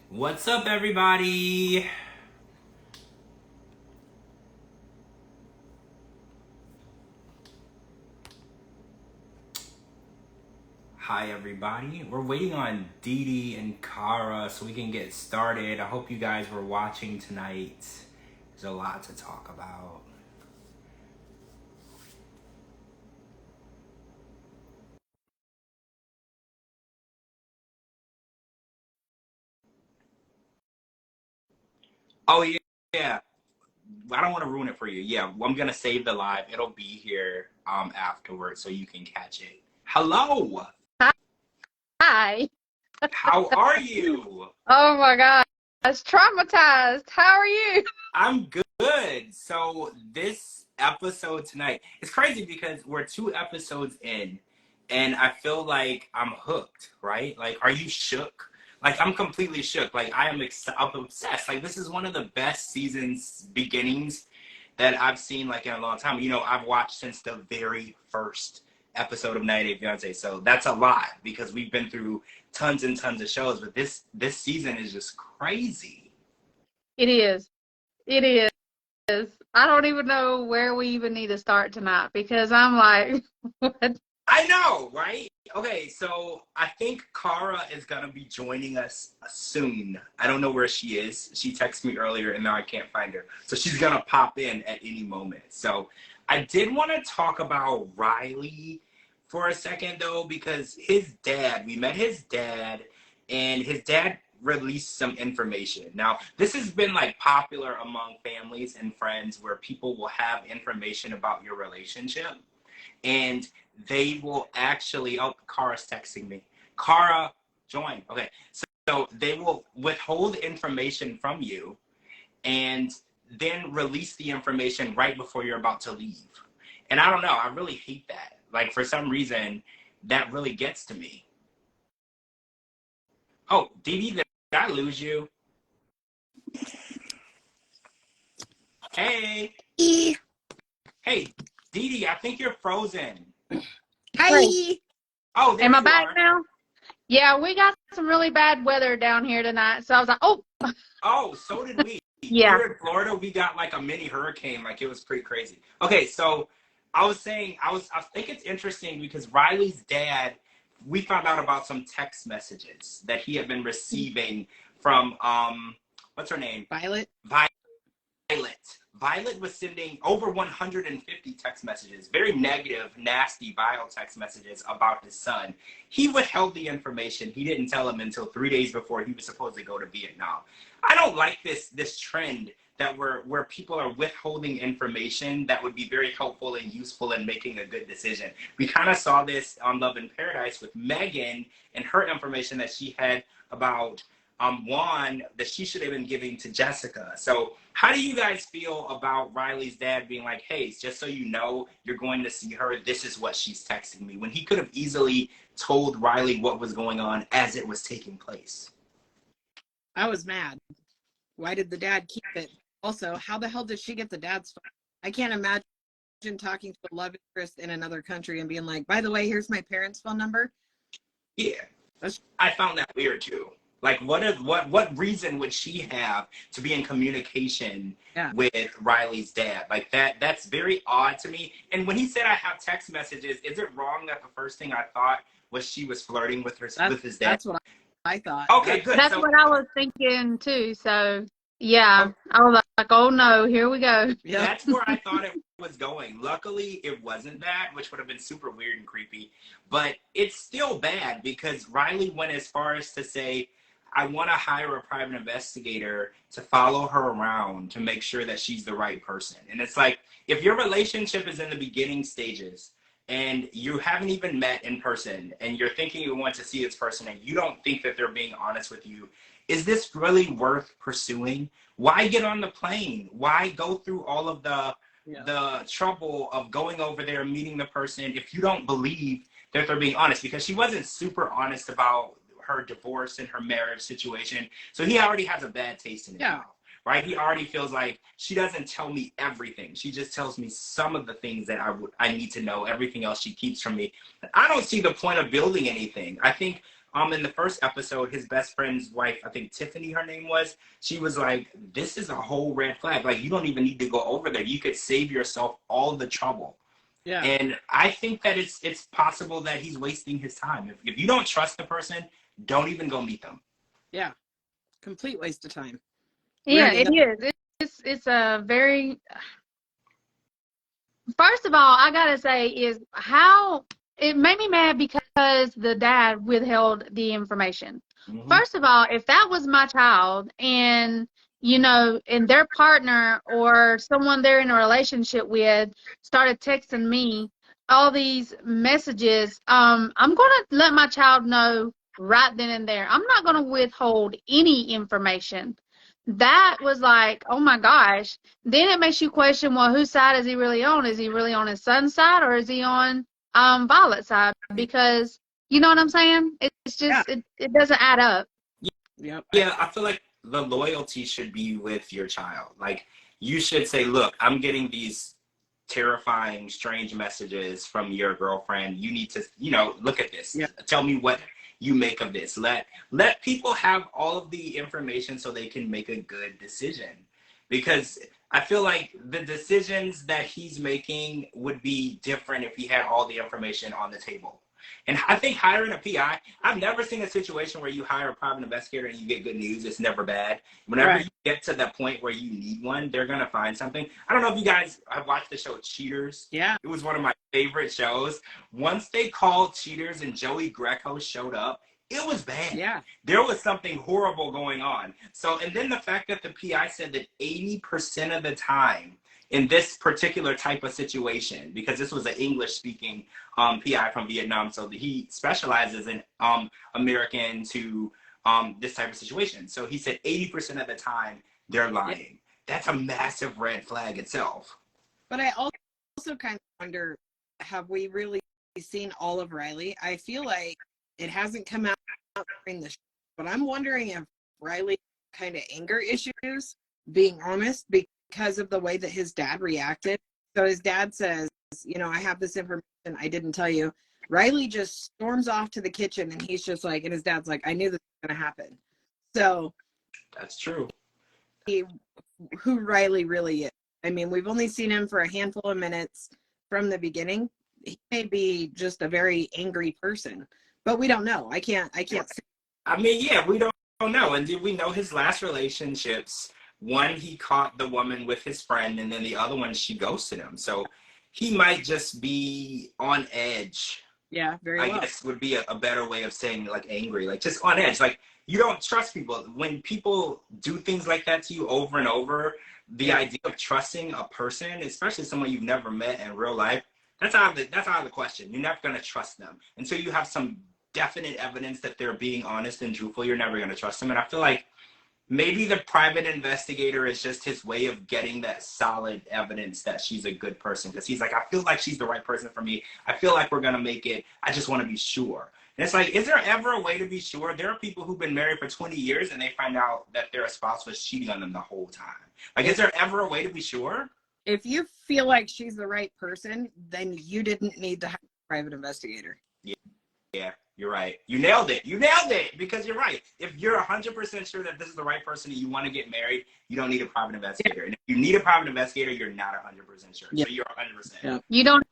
What's up, everybody? Hi, everybody. We're waiting on DeeDee and Kara so we can get started. I hope you guys were watching tonight. There's a lot to talk about. Oh, yeah. I don't want to ruin it for you. Yeah, I'm going to save the live. It'll be here afterwards so you can catch it. Hello. Hi. How are you? Oh my gosh. Traumatized. How are you? I'm good. So this episode tonight, it's crazy because we're 2 episodes in and I feel like I'm hooked, right? Like, are you shook? Like, I'm completely shook. Like, I'm obsessed. Like, this is one of the best seasons beginnings that I've seen like in a long time. You know, I've watched since the very first episode of 90 Day Fiance. So that's a lot because we've been through tons and tons of shows, but this season is just crazy. It is. It is. I don't even know where we even need to start tonight because I'm like, what? I know, right? Okay, so I think Kara is gonna be joining us soon. I don't know where she is. She texted me earlier and now I can't find her. So she's gonna pop in at any moment. So I did want to talk about Riley for a second though, because we met his dad, and his dad released some information. Now, this has been like popular among families and friends where people will have information about your relationship and they will actually, oh, Kara's texting me. Kara, join. Okay. So they will withhold information from you and then release the information right before you're about to leave. And I don't know, I really hate that. Like, for some reason, that really gets to me. Oh, DeeDee, did I lose you? Hey. Hey, DeeDee, I think you're frozen. Hi. Oh, there Am I you back are. now? Yeah, we got some really bad weather down here tonight. So I was like, oh, Oh, so did we. yeah. Here in Florida, we got like a mini hurricane. Like, it was pretty crazy. Okay, so I was saying, I think it's interesting because Riley's dad, we found out about some text messages that he had been receiving from what's her name? Violet. Violet. Violet was sending over 150 text messages, very negative, nasty, vile text messages about his son. He withheld the information. He didn't tell him until 3 days before he was supposed to go to Vietnam. I don't like this trend that where people are withholding information that would be very helpful and useful in making a good decision. We kind of saw this on Love in Paradise with Megan and her information that she had about Juan that she should have been giving to Jessica. So how do you guys feel about Riley's dad being like, hey, just so you know, you're going to see her, this is what she's texting me, when he could have easily told Riley what was going on as it was taking place? I was mad. Why did the dad keep it? Also, how the hell did she get the dad's phone? I can't imagine talking to a love interest in another country and being like, by the way, here's my parents' phone number. Yeah, I found that weird too. Like, what reason would she have to be in communication with Riley's dad? Like, that's very odd to me. And when he said I have text messages, is it wrong that the first thing I thought was she was flirting with his dad? That's what I thought. Okay, good. That's what I was thinking too. So yeah, I was like, oh no, here we go. Yep. That's where I thought it was going. Luckily, it wasn't that, which would have been super weird and creepy. But it's still bad because Riley went as far as to say, I want to hire a private investigator to follow her around to make sure that she's the right person. And it's like, if your relationship is in the beginning stages and you haven't even met in person and you're thinking you want to see this person and you don't think that they're being honest with you, is this really worth pursuing? Why get on the plane? Why go through all of the trouble of going over there and meeting the person if you don't believe that they're being honest? Because she wasn't super honest about her divorce and her marriage situation. So he already has a bad taste in his mouth, right? He already feels like she doesn't tell me everything. She just tells me some of the things that I need to know. Everything else she keeps from me. I don't see the point of building anything. I think in the first episode, his best friend's wife, I think Tiffany, her name was, she was like, this is a whole red flag. Like, you don't even need to go over there. You could save yourself all the trouble. Yeah. And I think that it's possible that he's wasting his time. If you don't trust the person, don't even go meet them. Yeah. Complete waste of time. Yeah, it is. It's a very. First of all, I gotta say is how it made me mad because the dad withheld the information. Mm-hmm. First of all, if that was my child and and their partner or someone they're in a relationship with started texting me all these messages, I'm gonna let my child know right then and there. I'm not gonna withhold any information. That was like, oh my gosh. Then it makes you question, well, whose side is he really on? Is he really on his son's side or is he on Violet's side? Because you know what I'm saying? It's just it doesn't add up. Yeah. Yeah, I feel like the loyalty should be with your child. Like, you should say, look, I'm getting these terrifying, strange messages from your girlfriend. You need to, look at this. Yeah. Tell me what you make of this. Let people have all of the information so they can make a good decision. Because I feel like the decisions that he's making would be different if he had all the information on the table. And I think hiring a PI, I've never seen a situation where you hire a private investigator and you get good news. It's never bad. Whenever you get to that point where you need one, they're going to find something. I don't know if you guys have watched the show Cheaters. Yeah. It was one of my favorite shows. Once they called Cheaters and Joey Greco showed up, it was bad. Yeah. There was something horrible going on. So, and then the fact that the PI said that 80% of the time in this particular type of situation, because this was an English-speaking PI from Vietnam, so he specializes in American to this type of situation. So he said 80% of the time they're lying. That's a massive red flag itself. But I also kind of wonder, have we really seen all of Riley? I feel like it hasn't come out during the show, but I'm wondering if Riley kind of anger issues, being honest, because of the way that his dad reacted. So his dad says, I have this information I didn't tell you. Riley just storms off to the kitchen and he's just like, and his dad's like, I knew this was going to happen. So that's true. Who Riley really is. I mean, we've only seen him for a handful of minutes from the beginning. He may be just a very angry person, but we don't know. I can't say. I mean, yeah, we don't know. And did we know his last relationships? One, he caught the woman with his friend, and then the other one, she ghosted him. So he might just be on edge. Yeah, very well. I guess would be a better way of saying, like, angry. Like, just on edge. Like, you don't trust people. When people do things like that to you over and over, the idea of trusting a person, especially someone you've never met in real life, that's out of the question. You're never going to trust them. Until you have some definite evidence that they're being honest and truthful, you're never going to trust them. And I feel like maybe the private investigator is just his way of getting that solid evidence that she's a good person. Because he's like, I feel like she's the right person for me. I feel like we're going to make it. I just want to be sure. And it's like, is there ever a way to be sure? There are people who've been married for 20 years and they find out that their spouse was cheating on them the whole time. Like, is there ever a way to be sure? If you feel like she's the right person, then you didn't need to have a private investigator. Yeah, you're right. You nailed it. You nailed it, because you're right. If you're 100% sure that this is the right person and you want to get married, you don't need a private investigator. And if you need a private investigator, you're not 100% sure. So you're 100%. Yeah. You don't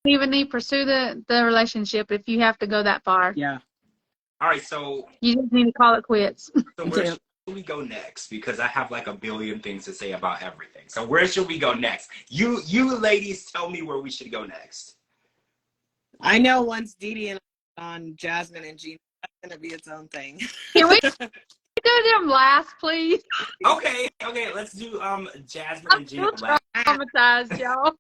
even need to pursue the relationship if you have to go that far. Yeah. All right, so you just need to call it quits. So where should we go next? Because I have like a billion things to say about everything. So where should we go next? You ladies tell me where we should go next. I know once DeeDee and on Jasmine and Gina, that's gonna be its own thing. Can we do them last, please? Okay, let's do Jasmine and Gina last. Traumatized, y'all.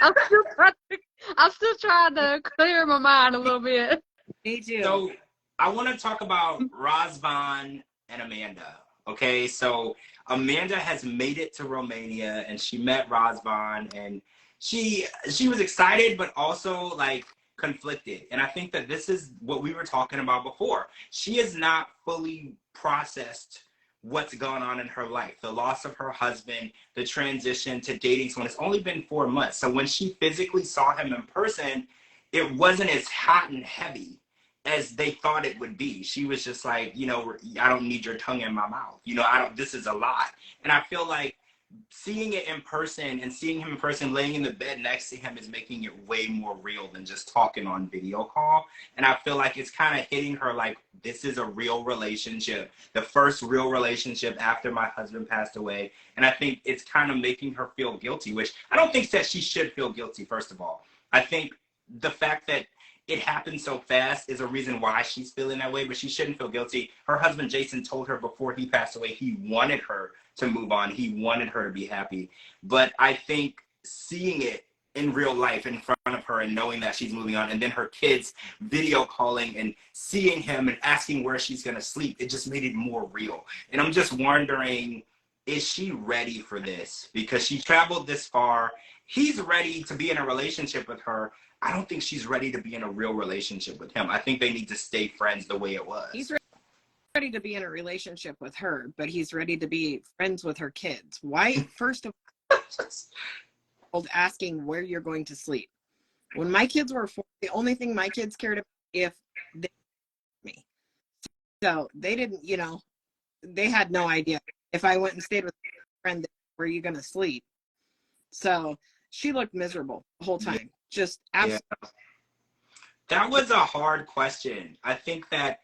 I'm still trying to clear my mind a little bit. Me too. So I want to talk about Razvan and Amanda. Okay, so Amanda has made it to Romania and she met Razvan, and she was excited but also like conflicted. And I think that this is what we were talking about before. She has not fully processed what's gone on in her life, the loss of her husband, the transition to dating someone. It's only been 4 months. So when she physically saw him in person, it wasn't as hot and heavy. as they thought it would be. She was just like, you know, I don't need your tongue in my mouth. You know, I don't, this is a lot. And I feel like seeing it in person and seeing him in person, laying in the bed next to him is making it way more real than just talking on video call. And I feel like it's kind of hitting her like, this is a real relationship, the first real relationship after my husband passed away. And I think it's kind of making her feel guilty, which I don't think that she should feel guilty, first of all. I think the fact that it happened so fast is a reason why she's feeling that way, but she shouldn't feel guilty. Her husband, Jason, told her before he passed away, he wanted her to move on. He wanted her to be happy. But I think seeing it in real life in front of her and knowing that she's moving on, and then her kids video calling and seeing him and asking where she's going to sleep, it just made it more real. And I'm just wondering, is she ready for this? Because she traveled this far. He's ready to be in a relationship with her. I don't think she's ready to be in a real relationship with him. I think they need to stay friends the way it was. He's ready to be in a relationship with her, but he's ready to be friends with her kids. Why? First of all, asking where you're going to sleep. When my kids were 4, the only thing my kids cared about if they me. So they didn't, you know, they had no idea. If I went and stayed with a friend, where are you going to sleep? So she looked miserable the whole time. Yeah. Just absolutely. Yeah. That was a hard question. I think that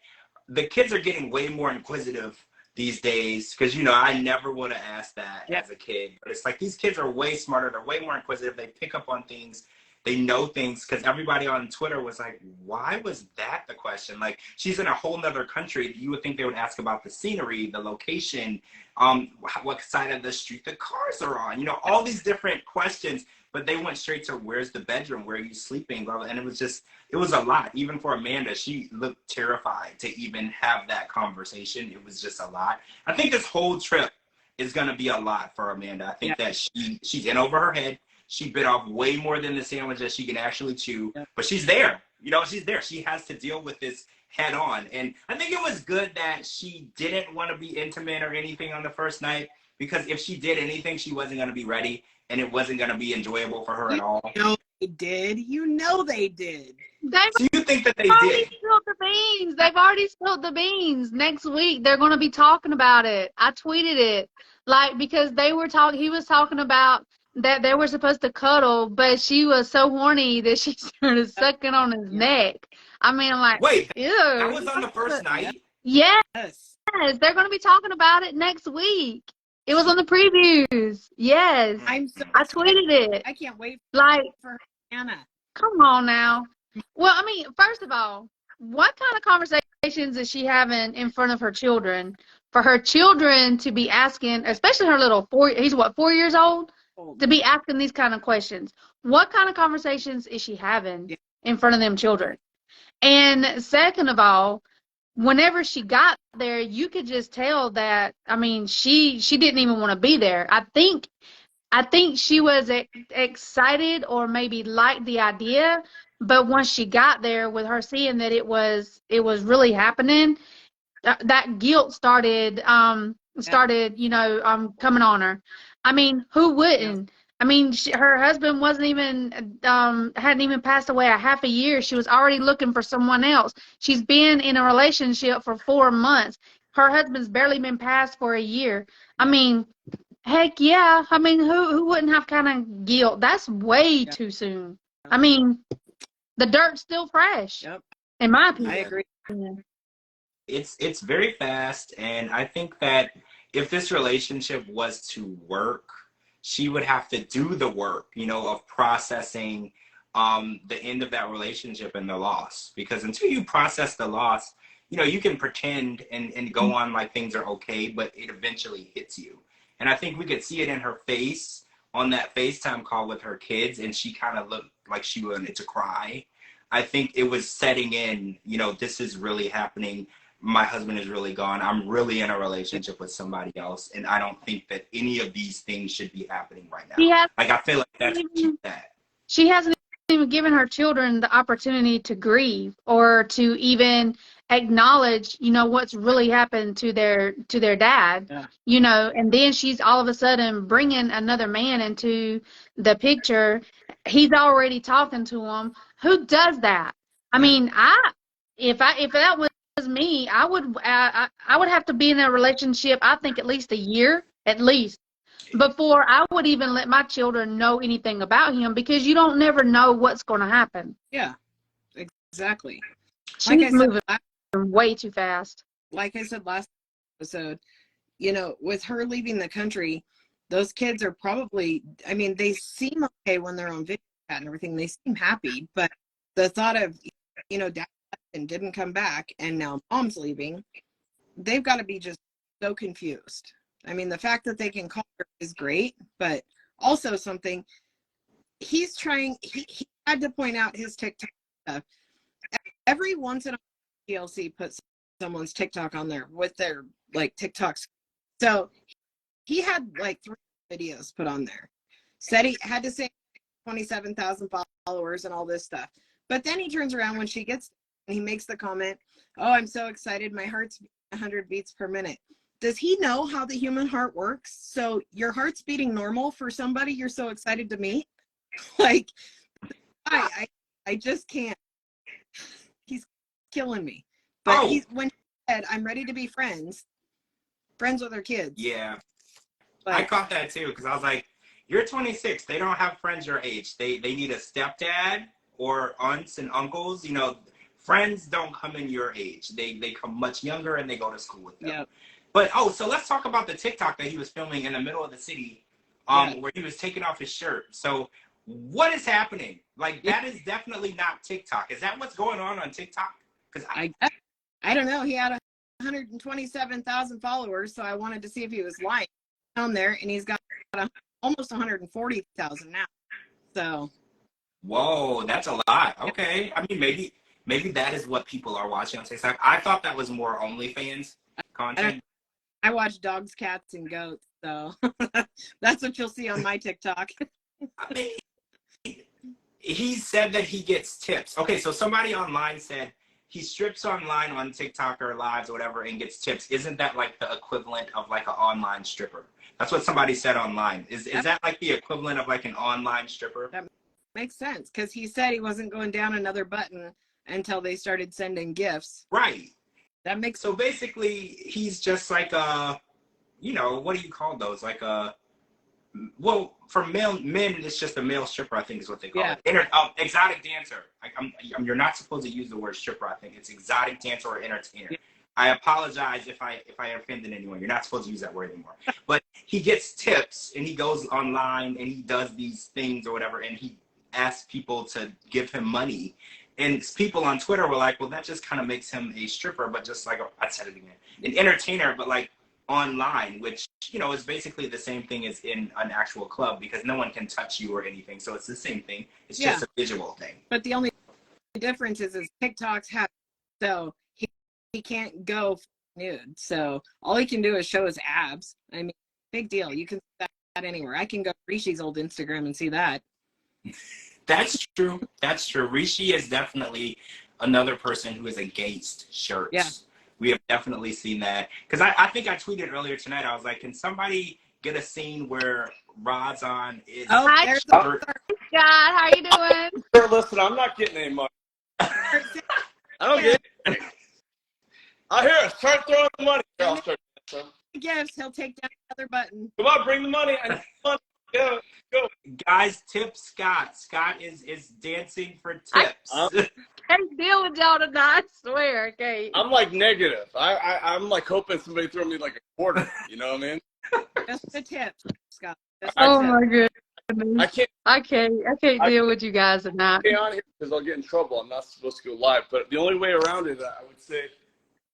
the kids are getting way more inquisitive these days because, you know, I never would have asked that as a kid. But it's like these kids are way smarter. They're way more inquisitive. They pick up on things. They know things because everybody on Twitter was like, why was that the question? Like, she's in a whole nother country. You would think they would ask about the scenery, the location, what side of the street the cars are on, you know, all these different questions. But they went straight to where's the bedroom? Where are you sleeping? And it was just, it was a lot. Even for Amanda, she looked terrified to even have that conversation. It was just a lot. I think this whole trip is going to be a lot for Amanda. I think that she's in over her head. She bit off way more than the sandwich that she can actually chew. But she's there. You know, she's there. She has to deal with this head on. And I think it was good that she didn't want to be intimate or anything on the first night. Because if she did anything, she wasn't going to be ready. And it wasn't going to be enjoyable for her at all. You know they did. You know they did. So you think that they did? Spilled the beans. They've already spilled the beans. Next week, they're going to be talking about it. I tweeted it. Like, because they were he was talking about that they were supposed to cuddle, but she was so horny that she started sucking on his neck. I mean, I'm like, wait, ew. That was on the first night? Yes. They're going to be talking about it next week. It was on the previews. Yes. I tweeted it. I can't wait for Anna. Come on now. Well, I mean, first of all, what kind of conversations is she having in front of her children? For her children to be asking, especially her little 4, he's what, 4 years old? To be asking these kind of questions. What kind of conversations is she having in front of them children? And second of all, whenever she got there, you could just tell that, I mean, she didn't even want to be there. I think she was excited or maybe liked the idea, but once she got there, with her seeing that it was really happening, that guilt started you know, coming on her. I mean, who wouldn't? I mean, her husband wasn't even, hadn't even passed away a half a year. She was already looking for someone else. She's been in a relationship for 4 months. Her husband's barely been passed for a year. I mean, heck yeah. I mean, who wouldn't have kind of guilt? That's way too soon. I mean, the dirt's still fresh, in my opinion. I agree. It's very fast, and I think that if this relationship was to work, she would have to do the work, you know, of processing the end of that relationship and the loss. Because until you process the loss, you know, you can pretend and go on like things are okay, but it eventually hits you. And I think we could see it in her face on that FaceTime call with her kids, and she kind of looked like she wanted to cry. I think it was setting in, you know, this is really happening. My husband is really gone. I'm really in a relationship with somebody else, and I don't think that any of these things should be happening right now. I feel like that's that. She hasn't even given her children the opportunity to grieve or to even acknowledge, you know, what's really happened to their dad, you know, and then she's all of a sudden bringing another man into the picture. He's already talking to him. Who does that? I mean, if that was me, I would have to be in a relationship, I think at least a year, at least, before I would even let my children know anything about him, because you don't never know what's going to happen. Yeah, exactly. She's moving way too fast. Like I said last episode, you know, with her leaving the country, those kids are probably, I mean, they seem okay when they're on video chat and everything. They seem happy, but the thought of, you know, dad and didn't come back and now mom's leaving, they've got to be just so confused. I mean, the fact that they can call her is great, but also something he's trying, he had to point out his TikTok stuff. Every once in a while, TLC puts someone's TikTok on there with their like TikToks. So he had like 3 videos put on there. Said he had to say 27,000 followers and all this stuff. But then he turns around when she gets, and he makes the comment, "Oh, I'm so excited. My heart's 100 beats per minute." Does he know how the human heart works? So your heart's beating normal for somebody you're so excited to meet? Like, I just can't. He's killing me. But when he said, "I'm ready to be friends with their kids." Yeah. But I caught that too, because I was like, you're 26. They don't have friends your age. They need a stepdad or aunts and uncles. You know, friends don't come in your age. They come much younger and they go to school with them. Yep. But, so let's talk about the TikTok that he was filming in the middle of the city where he was taking off his shirt. So what is happening? Like, that is definitely not TikTok. Is that what's going on TikTok? Because I don't know. He had 127,000 followers, so I wanted to see if he was lying on there, and he's got almost 140,000 now. So, whoa, that's a lot. Okay, I mean, maybe that is what people are watching on TikTok. I thought that was more OnlyFans content. I watch dogs, cats, and goats, so that's what you'll see on my TikTok. I mean, he said that he gets tips. Okay, so somebody online said he strips online on TikTok or lives or whatever and gets tips. Isn't that like the equivalent of like an online stripper? That's what somebody said online. Is that like the equivalent of like an online stripper? That makes sense, because he said he wasn't going down another button until they started sending gifts. Right. That makes So basically, he's just like a, you know, what do you call those? Like a, well, for men, it's just a male stripper, I think is what they call it. Exotic dancer. You're not supposed to use the word stripper, I think. It's exotic dancer or entertainer. Yeah. I apologize if I offended anyone. You're not supposed to use that word anymore. But he gets tips, and he goes online, and he does these things or whatever, and he asks people to give him money. And people on Twitter were like, well, that just kind of makes him a stripper, but just like, I said it again, an entertainer, but like online, which, you know, is basically the same thing as in an actual club, because no one can touch you or anything. So it's the same thing. It's just a visual thing. But the only difference is TikToks have, so he can't go nude. So all he can do is show his abs. I mean, big deal. You can see that anywhere. I can go to Rishi's old Instagram and see that. That's true. That's true. Rishi is definitely another person who is against shirts. Yeah. We have definitely seen that. Because I think I tweeted earlier tonight, I was like, can somebody get a scene where Razan is... Oh, hi, Scott. How you doing? Sir, listen, I'm not getting any money. I don't get it. I hear it. Start throwing money. I'll start. Gifts, he'll take down another button. Come on, bring the money. I need money. Go. Guys, tip Scott. Scott is dancing for tips. I can't deal with y'all tonight, I swear. Okay. I'm like negative. I'm like hoping somebody throw me like a quarter. You know what I mean? Just the tip, Scott. Oh my goodness. I can't deal with you guys tonight. Stay on here because I'll get in trouble. I'm not supposed to go live. But the only way around it, I would say,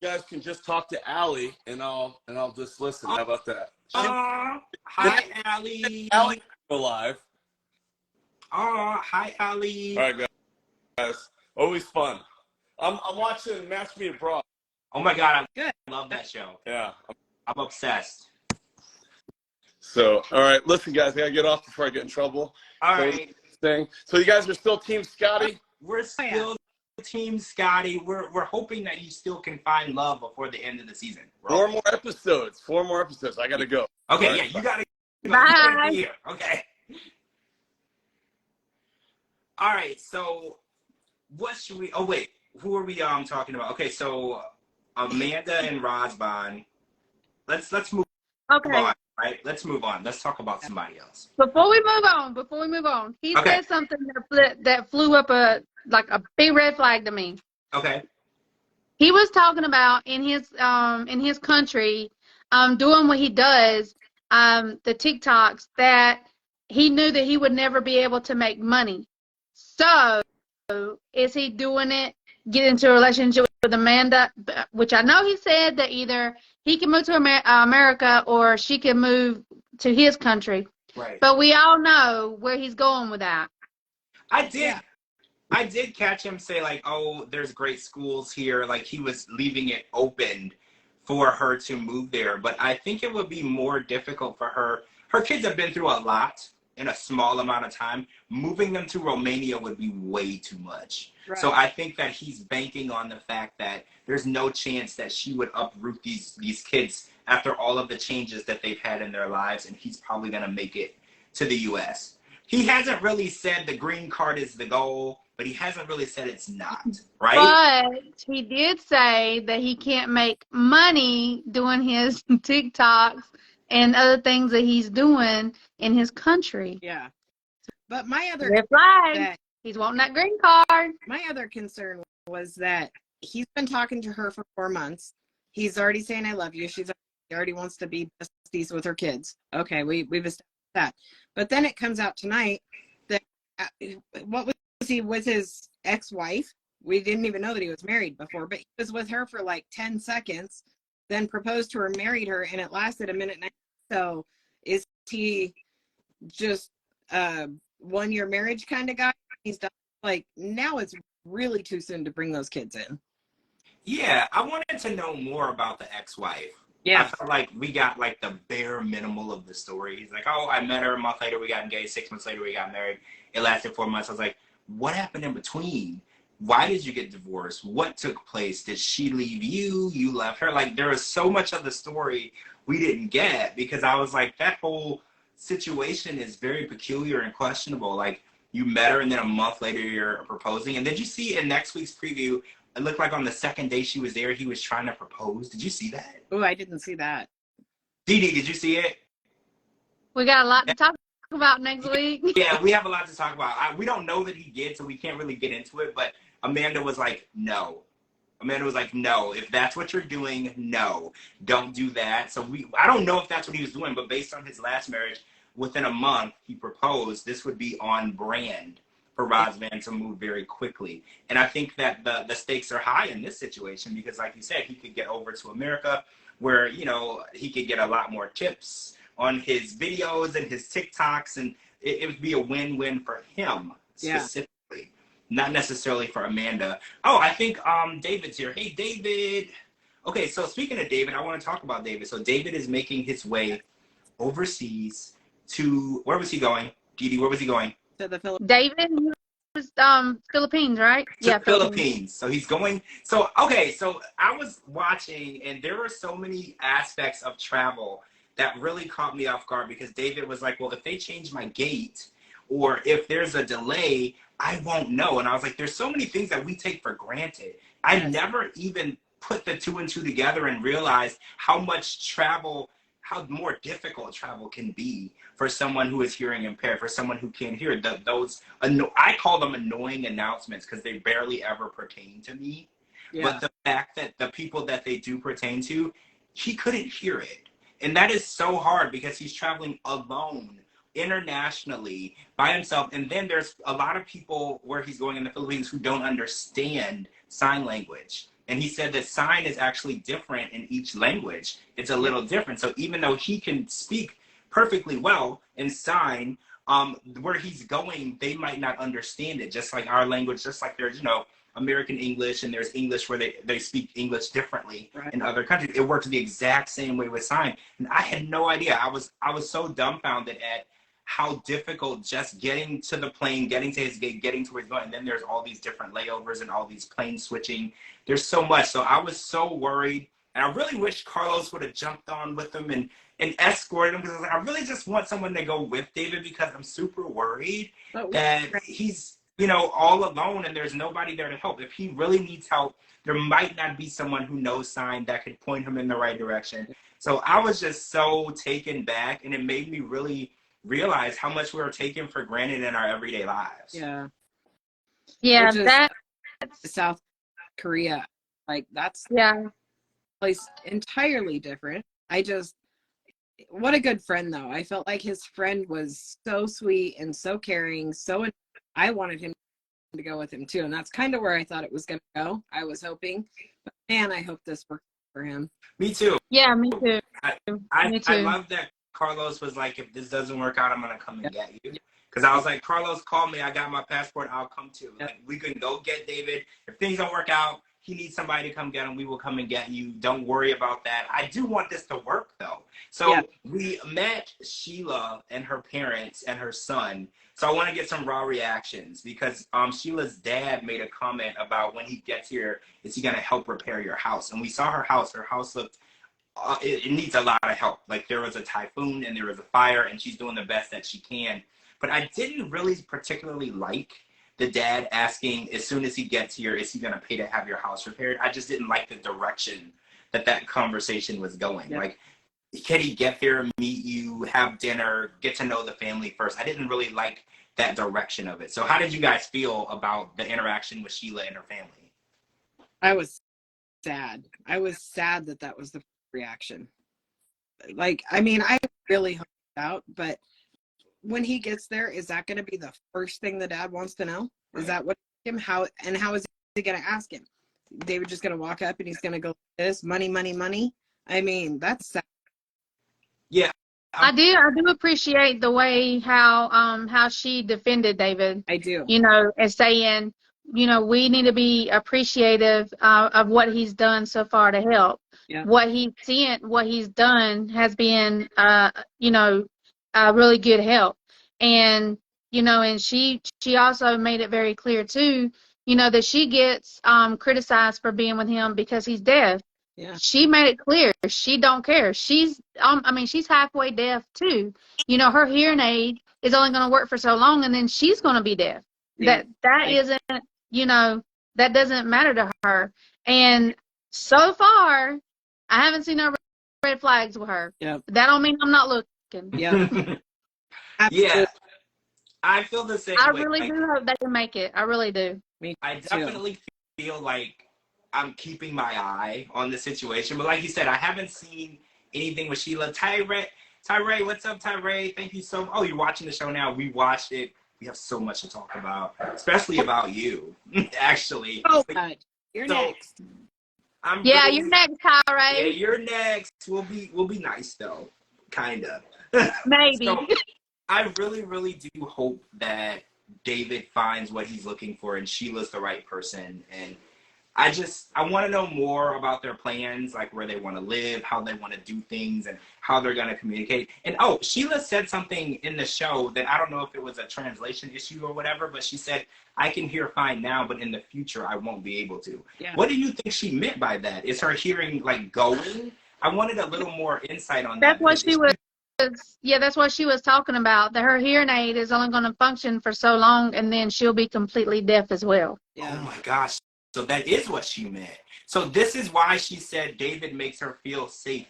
you guys can just talk to Allie and I'll just listen. How about that? Hi, Allie. Allie, go live. Hi, Allie. All right, guys. Always fun. I'm watching Match Me Abroad. Oh my God, I love that show. Yeah. I'm obsessed. So, all right, listen, guys, I gotta get off before I get in trouble. All right. So you guys are still Team Scotty? We're still Team Scotty. We're hoping that you still can find love before the end of the season. Four more episodes. I gotta go. Okay, right, yeah, you gotta go. Bye. Be here. Okay. All right, so what should we? Oh wait, who are we talking about? Okay, so Amanda and Razvan. Let's move Okay. on, right? Let's move on. Let's talk about somebody else. Before we move on, he Okay. said something that flew up a big red flag to me. Okay. He was talking about in his country, doing what he does, the TikToks, that he knew that he would never be able to make money. So is he doing it, get into a relationship with Amanda, which I know he said that either he can move to America or she can move to his country. Right. But we all know where he's going with that. I did catch him say like, oh, there's great schools here. Like he was leaving it open for her to move there. But I think it would be more difficult for her. Her kids have been through a lot in a small amount of time. Moving them to Romania would be way too much. Right. So I think that he's banking on the fact that there's no chance that she would uproot these kids after all of the changes that they've had in their lives, and he's probably going to make it to the U.S. He hasn't really said the green card is the goal, but he hasn't really said it's not, right? But he did say that he can't make money doing his TikToks and other things that he's doing in his country. Yeah. But my other red flag, he's wanting that green card. My other concern was that he's been talking to her for 4 months. He's already saying I love you. She already wants to be besties with her kids. Okay, we've established that. But then it comes out tonight that what was he with his ex-wife? We didn't even know that he was married before, but he was with her for like 10 seconds, then proposed to her, married her, and it lasted a minute and a half. So is he just a 1-year marriage kind of guy? He's done, like, now it's really too soon to bring those kids in. Yeah, I wanted to know more about the ex-wife. Yeah. I felt like we got like the bare minimal of the story. He's like, oh, I met her a month later, we got engaged, 6 months later, we got married. It lasted 4 months. I was like, what happened in between? Why did you get divorced? What took place? Did she leave you? You left her? Like, there was so much of the story we didn't get, because I was like, that whole situation is very peculiar and questionable. Like, you met her and then a month later you're proposing. And did you see in next week's preview, it looked like on the second day she was there, he was trying to propose. Did you see that? Oh, I didn't see that. DeeDee, did you see it? We got a lot to talk about next week. Yeah, we have a lot to talk about. We don't know that he did, so we can't really get into it. But Amanda was like, no. Amanda was like, no. If that's what you're doing, no. Don't do that. So I don't know if that's what he was doing, but based on his last marriage, within a month, he proposed. This would be on brand for Razvan to move very quickly. And I think that the stakes are high in this situation because, like you said, he could get over to America where, you know, he could get a lot more tips on his videos and his TikToks, and it would be a win-win for him specifically, not necessarily for Amanda. Oh, I think David's here. Hey, David. Okay, so speaking of David, I want to talk about David. So David is making his way overseas to, where was he going? DeeDee, where was he going? To the Philippines. David was Philippines, right? Yeah, Philippines. So he's going. So okay, so I was watching, and there were so many aspects of travel that really caught me off guard, because David was like, well, if they change my gate or if there's a delay, I won't know. And I was like, there's so many things that we take for granted. I never even put the 2 and 2 together and realized how much travel, how more difficult travel can be for someone who is hearing impaired, for someone who can't hear. I call them annoying announcements because they barely ever pertain to me. Yeah. But the fact that the people that they do pertain to, he couldn't hear it. And that is so hard because he's traveling alone, internationally, by himself. And then there's a lot of people where he's going in the Philippines who don't understand sign language. And he said that sign is actually different in each language. It's a little different. So even though he can speak perfectly well in sign, where he's going, they might not understand it. Just like our language, just like there's, you know, American English, and there's English where they speak English differently in other countries. It works the exact same way with sign. And I had no idea. I was so dumbfounded at how difficult just getting to the plane, getting to his gate, getting to where he's going. And then there's all these different layovers and all these plane switching. There's so much. So I was so worried. And I really wish Carlos would have jumped on with him and escorted him, because I was like, I really just want someone to go with David, because I'm super worried that he's all alone and there's nobody there to help. If he really needs help, there might not be someone who knows sign that could point him in the right direction. So I was just so taken back, and it made me really realize how much we were taken for granted in our everyday lives. Yeah. Yeah, that's South Korea. Like, that's yeah. place entirely different. What a good friend, though. I felt like his friend was so sweet and so caring. I wanted him to go with him too, and that's kind of where I thought it was going to go. I was hoping, but man, I hope this works for him. Me too. Yeah, me too. I love that Carlos was like, if this doesn't work out, I'm gonna come and get you. Because I was like, Carlos, call me. I got my passport. I'll come too. Like, we can go get David. If things don't work out, he needs somebody to come get him. We will come and get you. Don't worry about that. I do want this to work, though. So we met Sheila and her parents and her son. So I want to get some raw reactions because Sheila's dad made a comment about when he gets here, is he going to help repair your house? And we saw her house. Her house looked, it needs a lot of help. Like, there was a typhoon and there was a fire, and she's doing the best that she can. But I didn't really particularly like the dad asking, as soon as he gets here, is he going to pay to have your house repaired? I just didn't like the direction that conversation was going. Yeah. Like, can he get there, meet you, have dinner, get to know the family first? I didn't really like that direction of it. So how did you guys feel about the interaction with Sheila and her family? I was sad. I was sad that was the reaction. Like, I mean, I really hope out, but when he gets there, is that going to be the first thing the dad wants to know? Is that what how is he going to ask him? David just going to walk up and he's going to go, this money, money, money. I mean, that's sad. Yeah. I do appreciate the way how she defended David. I do. And saying, we need to be appreciative of what he's done so far to help. Yeah. What he's done has been, really good help. And, and she also made it very clear too, that she gets criticized for being with him because he's deaf. Yeah. She made it clear she don't care. She's halfway deaf too. Her hearing aid is only going to work for so long, and then she's going to be deaf. Yeah. That isn't, that doesn't matter to her. And so far, I haven't seen no red flags with her. Yeah. That don't mean I'm not looking. Yeah. Yeah. I feel the same way. I really do hope they can make it. I really do. I definitely feel like I'm keeping my eye on the situation. But like you said, I haven't seen anything with Sheila. Tyree, what's up, Tyree? Thank you so much. Oh, you're watching the show now. We watched it. We have so much to talk about, especially about you, actually. Oh, God. You're next. You're next, Tyree. Yeah, you're next. We'll be nice, though. Kind of. Maybe. So, I really, really do hope that David finds what he's looking for and Sheila's the right person. And I want to know more about their plans, like where they want to live, how they want to do things, and how they're going to communicate. And Sheila said something in the show that I don't know if it was a translation issue or whatever, but she said, I can hear fine now, but in the future, I won't be able to. Yeah. What do you think she meant by that? Is her hearing like going? I wanted a little more insight on that. That's what she was. Yeah, that's what she was talking about. That her hearing aid is only going to function for so long, and then she'll be completely deaf as well. Yeah. Oh my gosh. So that is what she meant. So this is why she said David makes her feel safe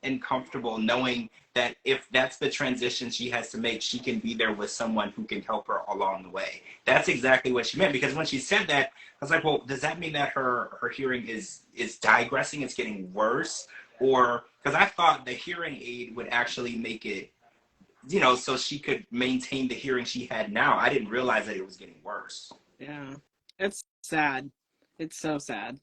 and comfortable, knowing that if that's the transition she has to make, she can be there with someone who can help her along the way. That's exactly what she meant. Because when she said that, I was like, well, does that mean that her hearing is digressing? It's getting worse? Or, because I thought the hearing aid would actually make it, so she could maintain the hearing she had now. I didn't realize that it was getting worse. Yeah. It's sad. It's so sad.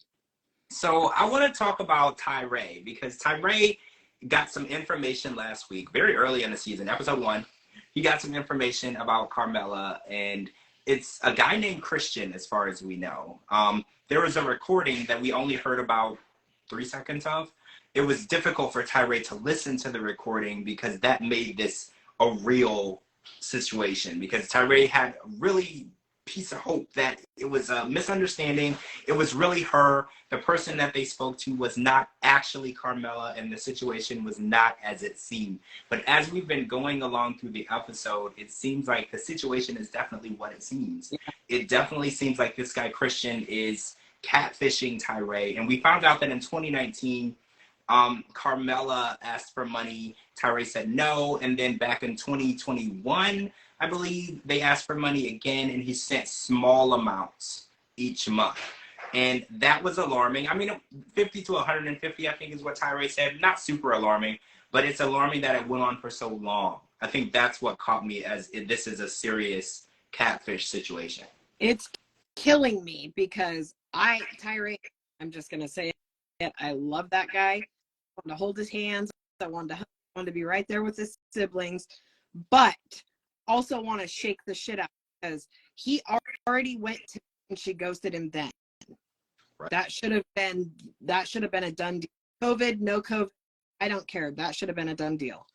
So I want to talk about Tyree, because Tyree got some information last week, very early in the season, episode 1. He got some information about Carmela, and it's a guy named Christian, as far as we know. There was a recording that we only heard about 3 seconds of. It was difficult for Tyree to listen to the recording because that made this a real situation, because Tyree had really piece of hope that it was a misunderstanding. It was really her. The person that they spoke to was not actually Carmela, and the situation was not as it seemed. But as we've been going along through the episode, it seems like the situation is definitely what it seems. Yeah. It definitely seems like this guy Christian is catfishing Tyray. And we found out that in 2019, Carmela asked for money. Tyray said no. And then back in 2021, I believe they asked for money again, and he sent small amounts each month. And that was alarming. I mean, 50 to 150, I think is what Tyray said. Not super alarming, but it's alarming that it went on for so long. I think that's what caught me as this is a serious catfish situation. It's killing me because Tyray, I'm just going to say it. I love that guy. I wanted to hold his hands. I wanted to be right there with his siblings, but also want to shake the shit out because he already went to and she ghosted him then. Right. That should have been a done deal. COVID, no COVID, I don't care. That should have been a done deal.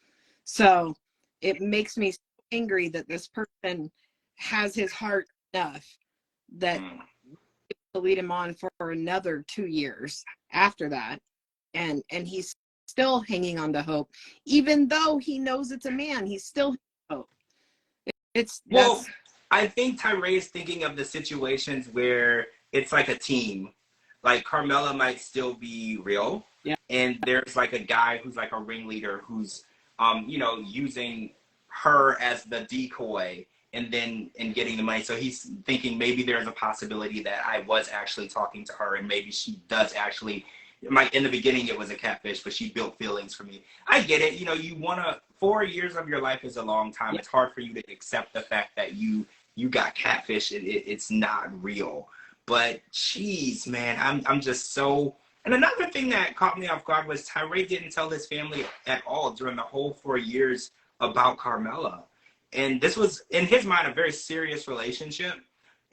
So it makes me so angry that this person has his heart enough that to lead him on for another 2 years after that, and he's still hanging on to hope, even though he knows it's a man. He's still hope. I think Tyray is thinking of the situations where it's like a team. Like Carmela might still be real, yeah, and there's like a guy who's like a ringleader who's, using her as the decoy and getting the money. So he's thinking maybe there's a possibility that I was actually talking to her, and maybe she does actually. Like in the beginning, it was a catfish, but she built feelings for me. I get it. You want to. 4 years of your life is a long time. It's hard for you to accept the fact that you got catfish. It's not real. But geez, man, I'm just so. And another thing that caught me off guard was Tyray didn't tell his family at all during the whole 4 years about Carmela. And this was, in his mind, a very serious relationship.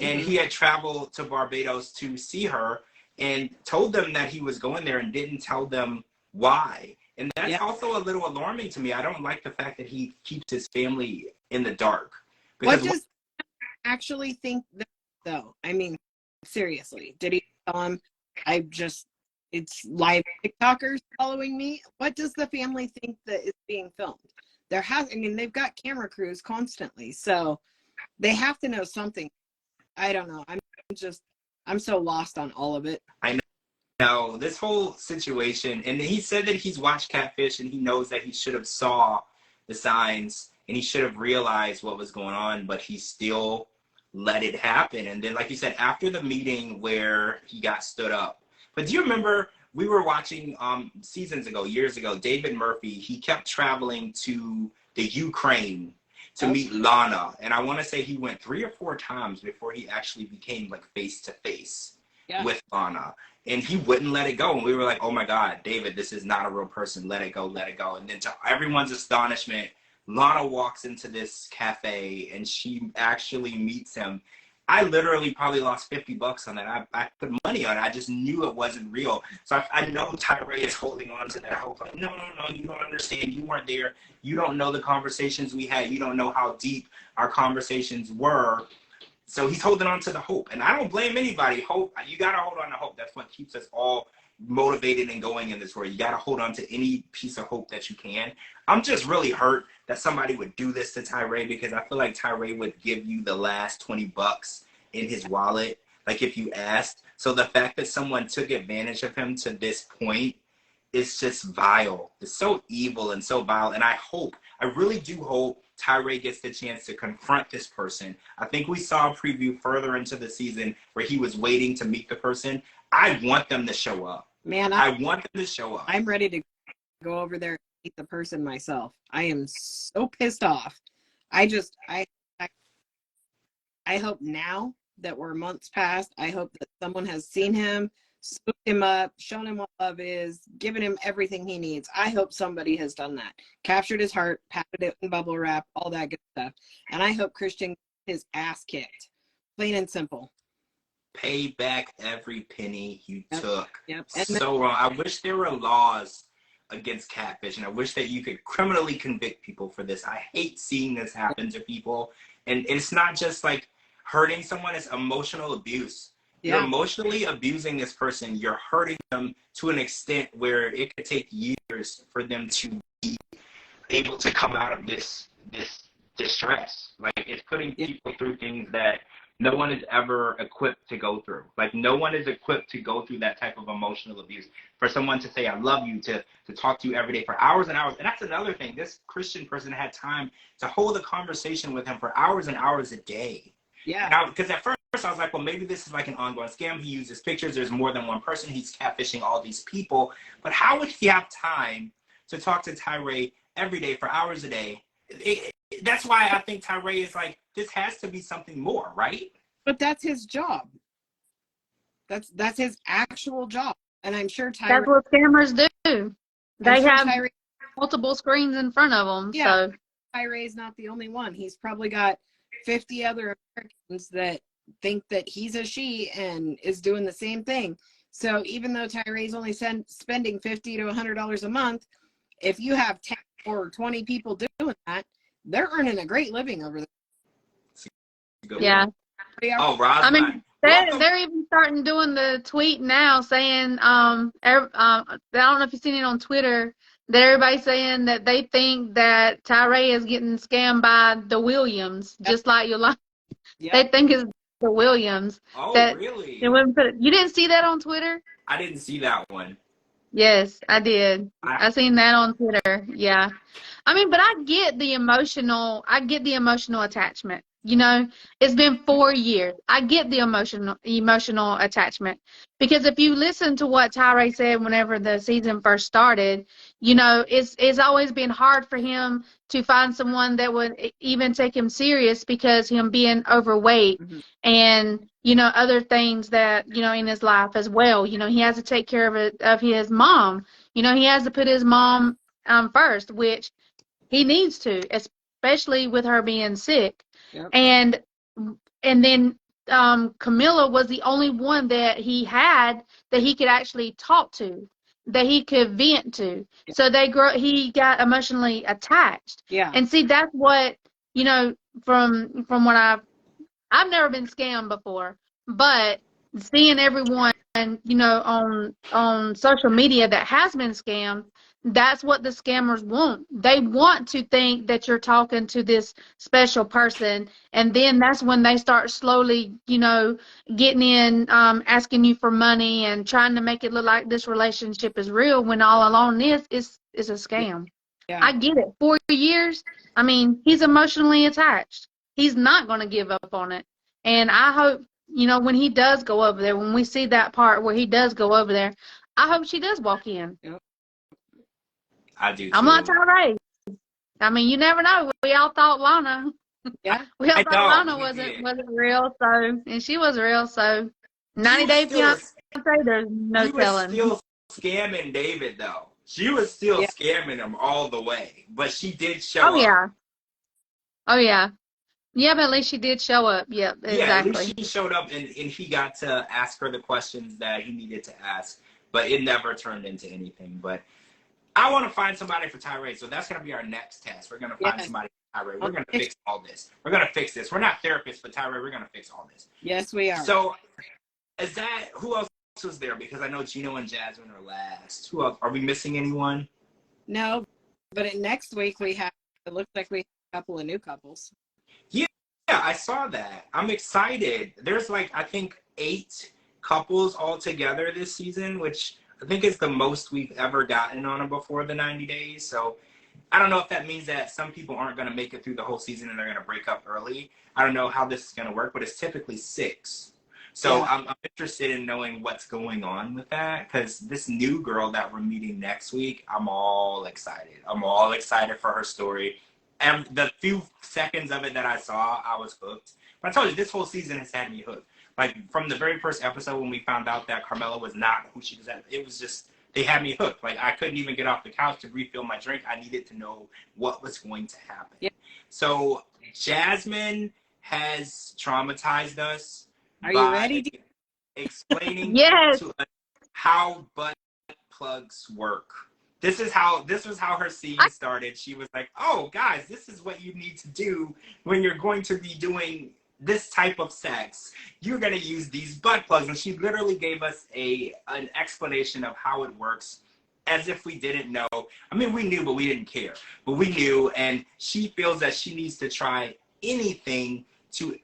And he had traveled to Barbados to see her and told them that he was going there and didn't tell them why. And that's also a little alarming to me. I don't like the fact that he keeps his family in the dark. What does he actually think, though? I mean, seriously, did he tell him, it's live TikTokers following me? What does the family think that is being filmed? They've got camera crews constantly, so they have to know something. I don't know. I'm so lost on all of it. I know this whole situation, and he said that he's watched catfish and he knows that he should have saw the signs and he should have realized what was going on, but he still let it happen. And then, like you said, after the meeting where he got stood up. But do you remember we were watching years ago, David Murphy, he kept traveling to the Ukraine to meet Lana. And I want to say he went 3 or 4 times before he actually became like face to face with Lana. And he wouldn't let it go. And we were like, oh my God, David, this is not a real person. Let it go, let it go. And then to everyone's astonishment, Lana walks into this cafe and she actually meets him. I literally probably lost $50 on that. I put money on it. I just knew it wasn't real. So I know Tyray is holding on to that hope. Like, no, you don't understand. You weren't there. You don't know the conversations we had. You don't know how deep our conversations were. So he's holding on to the hope. And I don't blame anybody. Hope, you got to hold on to hope. That's what keeps us all motivated and going in this world. You got to hold on to any piece of hope that you can. I'm just really hurt that somebody would do this to Tyray, because I feel like Tyray would give you the last $20 in his wallet, like if you asked. So the fact that someone took advantage of him to this point is just vile. It's so evil and so vile. And I really do hope Tyray gets the chance to confront this person. I think we saw a preview further into the season where he was waiting to meet the person. I want them to show up. Man, I want them to show up. I'm ready to go over there and meet the person myself. I am so pissed off. I hope now that we're months past, I hope that someone has seen him, swooped him up, shown him what love is, given him everything he needs. I hope somebody has done that. Captured his heart, patted it in bubble wrap, all that good stuff. And I hope Christian gets his ass kicked. Plain and simple. Pay back every penny you took. Yep. So wrong. I wish there were laws against catfish, and I wish that you could criminally convict people for this. I hate seeing this happen to people. And it's not just like hurting someone is emotional abuse. Yeah. You're emotionally abusing this person. You're hurting them to an extent where it could take years for them to be able to come out of this distress. Like, it's putting people through things that no one is ever equipped to go through. Like, no one is equipped to go through that type of emotional abuse. For someone to say, I love you, to talk to you every day for hours and hours. And that's another thing. This Christian person had time to hold a conversation with him for hours and hours a day. Yeah. Because at first I was like, well, maybe this is like an ongoing scam. He uses pictures. There's more than one person. He's catfishing all these people. But how would he have time to talk to Tyree every day for hours a day? That's why I think Tyree is like, this has to be something more, right? But that's his job. That's his actual job. And I'm sure Tyree... That's what scammers do. They have Tyree, multiple screens in front of them. yeah, So Tyree's not the only one. He's probably got 50 other Americans that think that he's a she and is doing the same thing. So even though Tyree's only spending $50 to $100 a month, if you have 10 or 20 people doing that, they're earning a great living over there. yeah. Oh, Roz, I mean, they're even starting doing the tweet now saying, I don't know if you've seen it on Twitter, that everybody's saying that they think that Tyree is getting scammed by the Williams, just like Yolanda. Yep. They think it's the Williams. Oh, that really? You didn't see that on Twitter? I didn't see that one. Yes, I did. I seen that on Twitter. Yeah. I mean, but I get the emotional attachment. You know, it's been 4 years. I get the emotional attachment, because if you listen to what Tyree said whenever the season first started, you know, it's always been hard for him to find someone that would even take him serious, because him being overweight and, you know, other things that, you know, in his life as well. You know, he has to take care of his mom. You know, he has to put his mom first, which he needs to, especially with her being sick. Yep. And then Camilla was the only one that he had that he could actually talk to, that he could vent to. Yep. So he got emotionally attached. Yeah. And see, that's what, you know, from what I've never been scammed before, but seeing everyone, you know, on social media that has been scammed, that's what the scammers want. They want to think that you're talking to this special person, and then that's when they start slowly, you know, getting in, asking you for money and trying to make it look like this relationship is real, when all along this is a scam. Yeah. I get it. 4 years, I mean, he's emotionally attached. He's not going to give up on it. And I hope, you know, when he does go over there, when we see that part where he does go over there, I hope she does walk in. Yep. I do too. I'm not Tyree. I mean, you never know. We all thought Lana. Yeah. We all I thought know, Lana we wasn't real. So, and she was real. So, 90 Day Fiancé, there's no telling. She was still scamming David, though. She was still scamming him all the way, but she did show up. Yeah. Oh yeah. Yeah, but at least she did show up. Yep, exactly. Yeah, at least she showed up, and he got to ask her the questions that he needed to ask, but it never turned into anything. But I want to find somebody for Tyree, so that's going to be our next test. We're going to find somebody for Tyree. We're going to fix all this. We're going to fix this. We're not therapists for Tyree. We're going to fix all this. Yes, we are. So, who else was there? Because I know Gino and Jasmine are last. Who else? Are we missing anyone? No, but next week it looks like we have a couple of new couples. Yeah, I saw that. I'm excited. There's like, I think 8 couples all together this season, which I think is the most we've ever gotten on them before the 90 days. So I don't know if that means that some people aren't going to make it through the whole season and they're going to break up early. I don't know how this is going to work, but it's typically 6. So I'm interested in knowing what's going on with that, because this new girl that we're meeting next week, I'm all excited. I'm all excited for her story. And the few seconds of it that I saw, I was hooked. But I told you, this whole season has had me hooked. Like, from the very first episode when we found out that Carmela was not who she was at, it was just, they had me hooked. Like, I couldn't even get off the couch to refill my drink. I needed to know what was going to happen. Yeah. So, Jasmine has traumatized us. Are you ready? Explaining Yes. to us how butt plugs work. This was how her scene started. She was like, "Oh, guys, this is what you need to do when you're going to be doing this type of sex, you're going to use these butt plugs. And she literally gave us an explanation of how it works, as if we didn't know. I mean, we knew, but we didn't care. But we knew, and she feels that she needs to try anything to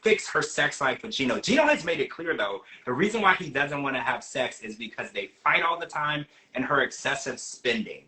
fix her sex life with Gino. Gino has made it clear, though, the reason why he doesn't want to have sex is because they fight all the time and her excessive spending.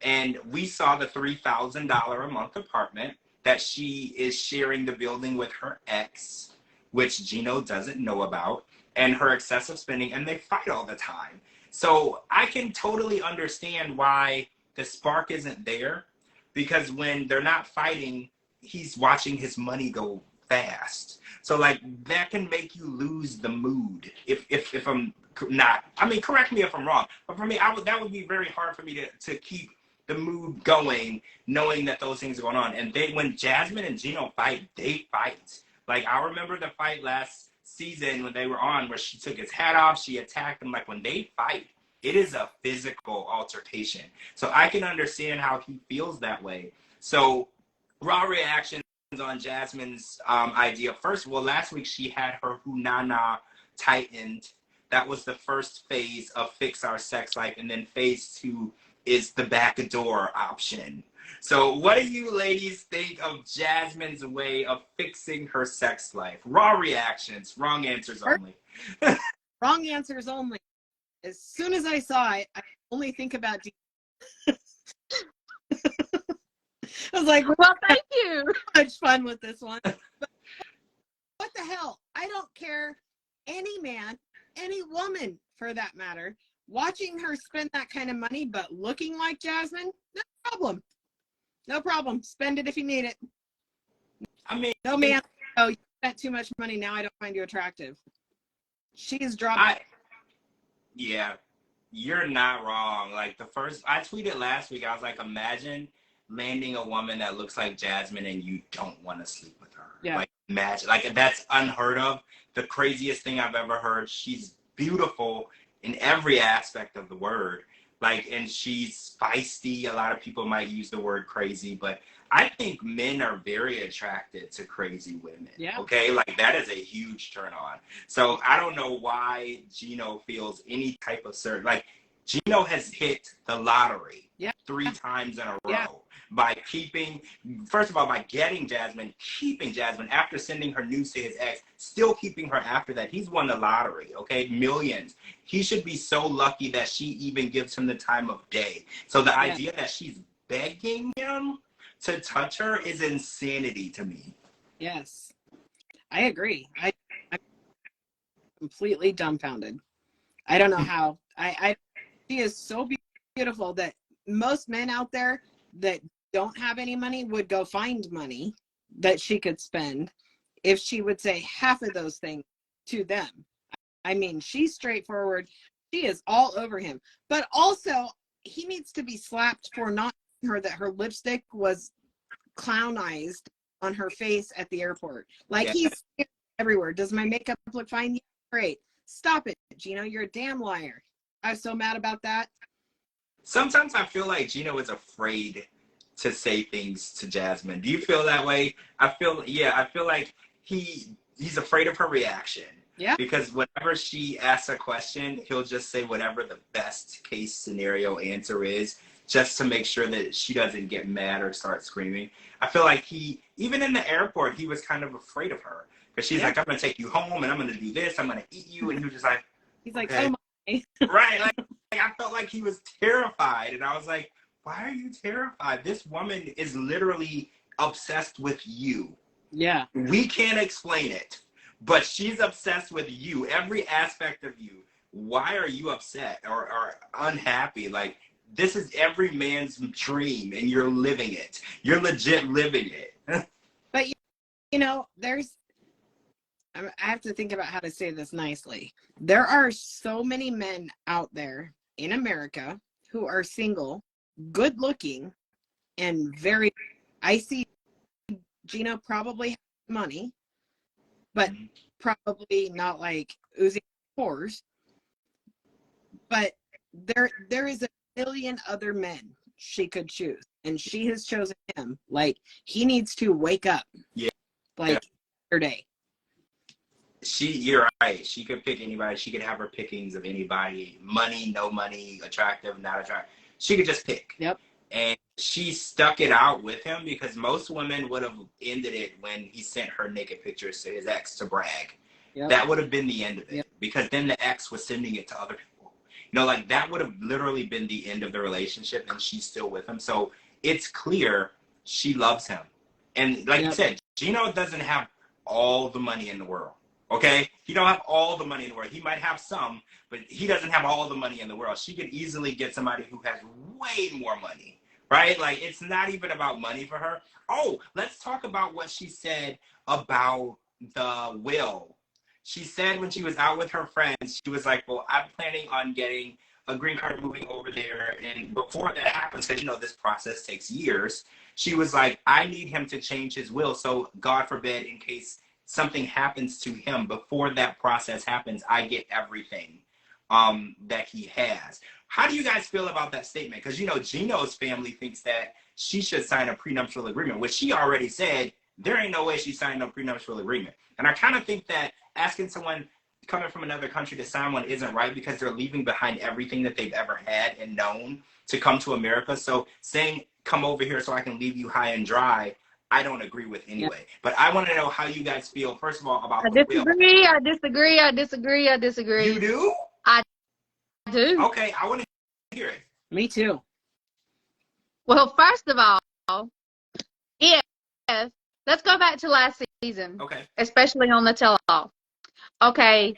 And we saw the $3,000 a month apartment that she is sharing the building with her ex, which Gino doesn't know about, and her excessive spending, and they fight all the time. So I can totally understand why the spark isn't there, because when they're not fighting, he's watching his money go fast. So like that can make you lose the mood. If I'm not, I mean, correct me if I'm wrong, but for me, that would be very hard for me to keep the mood going, knowing that those things are going on. And when Jasmine and Gino fight, they fight. Like I remember the fight last season when they were on, where she took his hat off, she attacked him. Like when they fight, it is a physical altercation. So I can understand how he feels that way. So raw reactions on Jasmine's idea. First of all, last week she had her hunana tightened. That was the first phase of fix our sex life. And then phase 2 is the back door option. So what do you ladies think of Jasmine's way of fixing her sex life? Raw reactions, wrong answers only. Wrong answers only. As soon as I saw it, I only think about DeeDee. I was like, Well, thank you. Much fun with this one. But what the hell? I don't care. Any man, any woman for that matter, watching her spend that kind of money, but looking like Jasmine, no problem. No problem. Spend it if you need it. I mean, no man, oh, you spent too much money. Now I don't find you attractive. She is dropping. Yeah, you're not wrong. Like I tweeted last week, I was like, imagine landing a woman that looks like Jasmine and you don't want to sleep with her. Yeah. Like imagine, like that's unheard of. The craziest thing I've ever heard. She's beautiful in every aspect of the word. Like, and she's feisty. A lot of people might use the word crazy, but I think men are very attracted to crazy women. Yeah. Okay. Like that is a huge turn on. So I don't know why Gino feels any type of certain, like Gino has hit the lottery 3 times in a row by first of all, by getting Jasmine, keeping Jasmine after sending her news to his ex, still keeping her after that. He's won the lottery, okay? Millions. He should be so lucky that she even gives him the time of day. So the idea that she's begging him to touch her is insanity to me. Yes, I agree. I'm completely dumbfounded. I don't know how. She is so beautiful that most men out there that don't have any money would go find money that she could spend if she would say half of those things to them. I mean, she's straightforward. She is all over him. But also, he needs to be slapped for not telling her that her lipstick was clownized on her face at the airport. Like, he's everywhere. Does my makeup look fine? Yeah, great. Stop it, Gino. You're a damn liar. I was so mad about that. Sometimes I feel like Gino is afraid to say things to Jasmine. Do you feel that way? I feel like he's afraid of her reaction. Yeah. Because whenever she asks a question, he'll just say whatever the best case scenario answer is, just to make sure that she doesn't get mad or start screaming. I feel like even in the airport, he was kind of afraid of her. Because she's like, I'm going to take you home and I'm going to do this. I'm going to eat you. And he was just like, he's like, okay. oh my. Right. Like, I felt like he was terrified. And I was like, why are you terrified? This woman is literally obsessed with you. Yeah. We can't explain it, but she's obsessed with you, every aspect of you. Why are you upset or unhappy? Like, this is every man's dream and you're living it. You're legit living it. But, you know, I have to think about how to say this nicely. There are so many men out there in America who are single, good looking, and I see Gino probably has money, but probably not like oozing pores. But there is a million other men she could choose, and she has chosen him. Like, he needs to wake up. Yeah. Like, yesterday. You're right. She could pick anybody. She could have her pickings of anybody. Money, no money, attractive, not attractive. She could just pick. Yep. And she stuck it out with him because most women would have ended it when he sent her naked pictures to his ex to brag. Yep. That would have been the end of it, yep. because then the ex was sending it to other people. You know, like that would have literally been the end of the relationship, and she's still with him. So it's clear she loves him. And like yep. you said, Gino doesn't have all the money in the world. Okay? He don't have all the money in the world. He might have some, but he doesn't have all the money in the world. She could easily get somebody who has way more money, right? Like, it's not even about money for her. Oh, let's talk about what she said about the will. She said when she was out with her friends, she was like, well, I'm planning on getting a green card, moving over there. And before that happens, because, you know, this process takes years, she was like, I need him to change his will. So God forbid, in case something happens to him before that process happens, I get everything that he has. How do you guys feel about that statement? Because, you know, Gino's family thinks that she should sign a prenuptial agreement, which she already said there ain't no way she signed no prenuptial agreement. And I kind of think that asking someone coming from another country to sign one isn't right, because they're leaving behind everything that they've ever had and known to come to America. So saying, come over here so I can leave you high and dry, I don't agree with anyway. Yeah. But I want to know how you guys feel, first of all, about the will. I disagree. You do? I do. Okay, I want to hear it. Me too. Well, first of all, if let's go back to last season. Okay. Especially on the tell-all. Okay.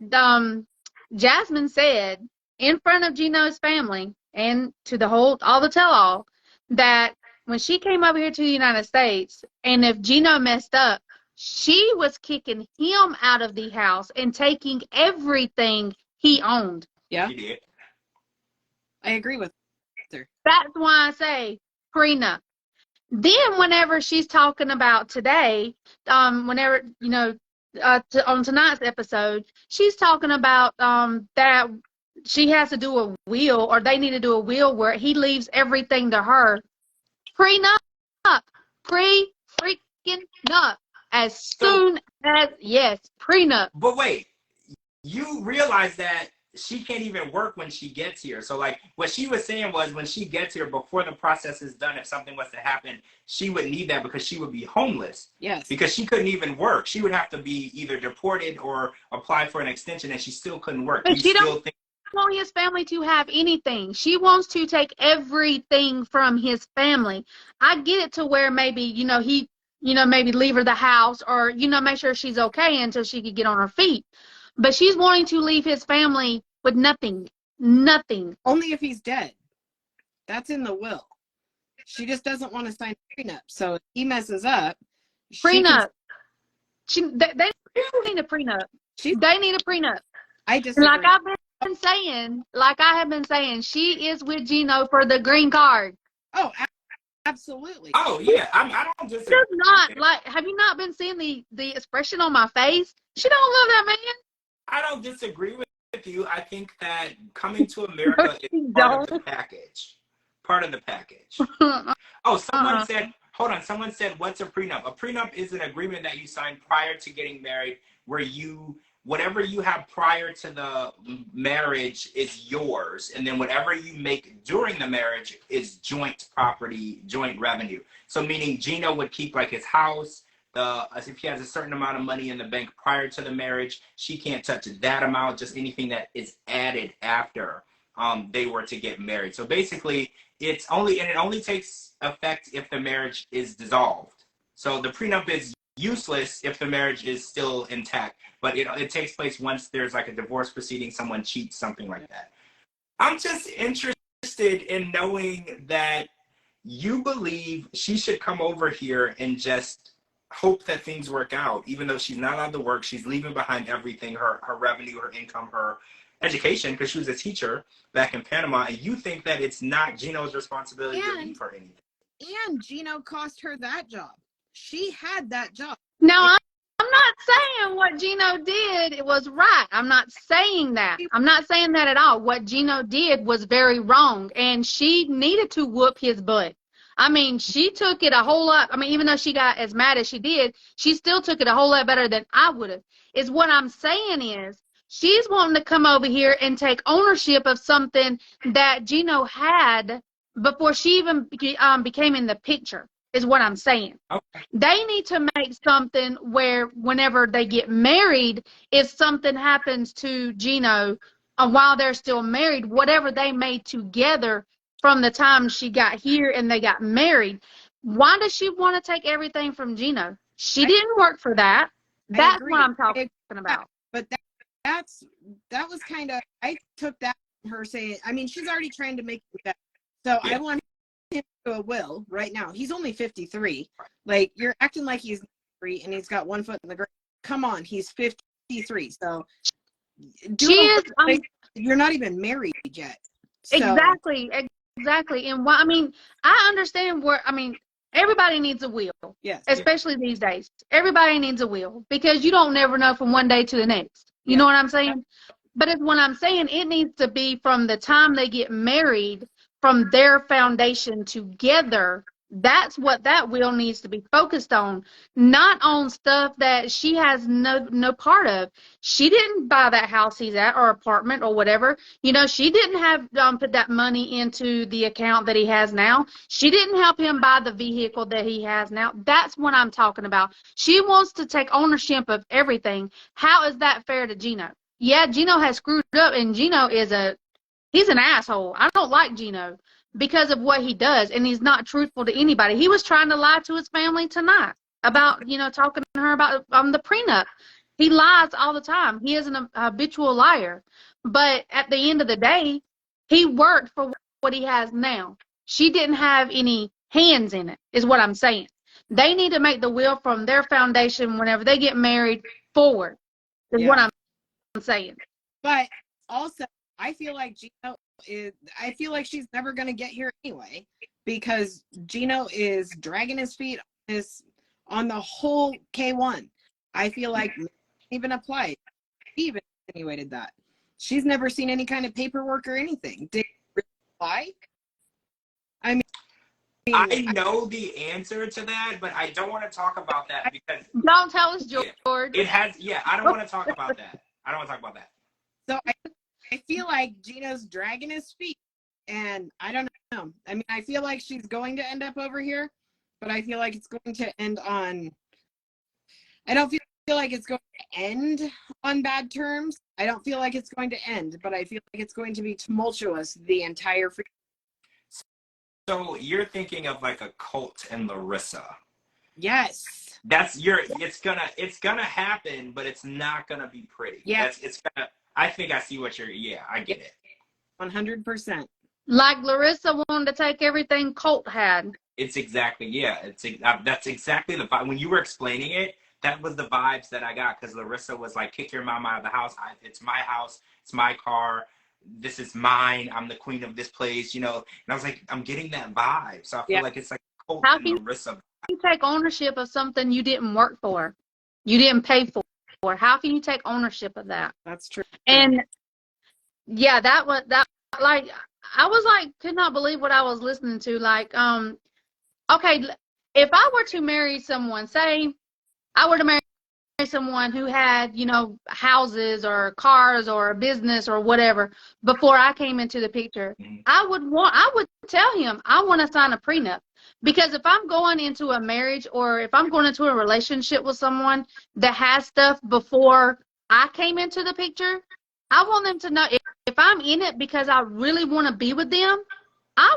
Jasmine said in front of Gino's family and to all the tell-all that when she came over here to the United States, and if Gino messed up, she was kicking him out of the house and taking everything he owned. Yeah. She did. I agree with her. That's why I say prenup. Then whenever she's talking about today, whenever, you know, on tonight's episode, she's talking about that she has to do a will, or they need to do a will where he leaves everything to her. Prenup. Pre-freaking nup. As soon as, yes, prenup. But wait, you realize that she can't even work when she gets here. So, like, what she was saying was when she gets here, before the process is done, if something was to happen, she would need that because she would be homeless. Yes. Because she couldn't even work. She would have to be either deported or apply for an extension, and she still couldn't work. But she don't want his family to have anything. She wants to take everything from his family. I get it to where maybe, you know, he, you know, maybe leave her the house, or, you know, make sure she's okay until she could get on her feet. But she's wanting to leave his family with nothing. Nothing. Only if he's dead. That's in the will. She just doesn't want to sign a prenup. So if he messes up. Prenup. They need a prenup. They need a prenup. I disagree. Like I have been saying, she is with Gino for the green card. Oh, absolutely. Oh, yeah. I don't just. Does not, like, have you not been seeing the expression on my face? She don't love that man. I don't disagree with you. I think that coming to America is part of the package. Part of the package. Oh, someone said, hold on. Someone said, what's a prenup? A prenup is an agreement that you sign prior to getting married, where whatever you have prior to the marriage is yours. And then whatever you make during the marriage is joint property, joint revenue. So meaning Gino would keep like his house. If he has a certain amount of money in the bank prior to the marriage, she can't touch that amount, just anything that is added after they were to get married. So basically, it only takes effect if the marriage is dissolved. So the prenup is useless if the marriage is still intact, but it takes place once there's like a divorce proceeding, someone cheats, something like that. I'm just interested in knowing that you believe she should come over here and just hope that things work out, even though she's not allowed to work. She's leaving behind everything, her revenue, her income, her education, because she was a teacher back in Panama, and you think that it's not Gino's responsibility to leave her anything. And Gino cost her that job. She had that job. Now, I'm not saying what Gino did, it was right. I'm not saying that. I'm not saying that at all. What Gino did was very wrong, and she needed to whoop his butt. I mean, she took it a whole lot. I mean, even though she got as mad as she did, she still took it a whole lot better than I would have. Is what I'm saying is she's wanting to come over here and take ownership of something that Gino had before she even became in the picture, is what I'm saying. Okay. They need to make something where whenever they get married, if something happens to Gino while they're still married, whatever they made together from the time she got here and they got married, why does she want to take everything from Gino? She didn't work for that. That's what I'm talking about. But that was kind of, I took that from her saying, I mean, she's already trying to make it better. So I want him to a will right now. He's only 53. Like, you're acting like he's 3 and he's got 1 foot in the ground. Come on, he's 53. So you're not even married yet. So. Exactly. And why? I mean, I understand everybody needs a will. Yes. Especially these days. Everybody needs a will because you don't never know from one day to the next. You know what I'm saying? But it's what I'm saying, it needs to be from the time they get married, from their foundation together. That's what that will needs to be focused on, not on stuff that she has no part of. She didn't buy that house he's at or apartment or whatever. You know, she didn't have put that money into the account that he has now. She didn't help him buy the vehicle that he has now. That's what I'm talking about. She wants to take ownership of everything. How is that fair to Gino? Yeah, Gino has screwed up, and Gino he's an asshole. I don't like Gino because of what he does, and he's not truthful to anybody. He was trying to lie to his family tonight about, talking to her about the prenup. He lies all the time. He is an habitual liar. But at the end of the day, he worked for what he has now. She didn't have any hands in it, is what I'm saying. They need to make the will from their foundation whenever they get married forward, is what I'm saying. But also, I feel like she's never going to get here anyway, because Gino is dragging his feet on the whole K1. I feel like even applied, he even insinuated that she's never seen any kind of paperwork or anything. Did it apply? I know the answer to that, but I don't want to talk about that because don't tell us, George. It has. I don't want to talk about that. So I feel like Gino's dragging his feet, and I don't know. I mean, I feel like she's going to end up over here, but I feel like it's going to end on. I don't feel like it's going to end on bad terms. I don't feel like it's going to end, but I feel like it's going to be tumultuous the entire. So you're thinking of like a Colt and Larissa. Yes. It's gonna happen, but it's not gonna be pretty. Yeah. I think I see what I get it. 100%. Like Larissa wanted to take everything Colt had. It's exactly, that's exactly the vibe. When you were explaining it, that was the vibes that I got, because Larissa was like, kick your mom out of the house. It's my house. It's my car. This is mine. I'm the queen of this place, And I was like, I'm getting that vibe. So I feel like it's like Colt and Larissa. You take ownership of something you didn't work for, you didn't pay for. How can you take ownership of that? That's true. And that was like, I was like, could not believe what I was listening to. Like, okay, if I were to marry someone, say I were to marry someone who had, houses or cars or a business or whatever before I came into the picture, I would tell him I want to sign a prenup. Because if I'm going into a marriage or if I'm going into a relationship with someone that has stuff before I came into the picture, I want them to know if I'm in it because I really want to be with them, I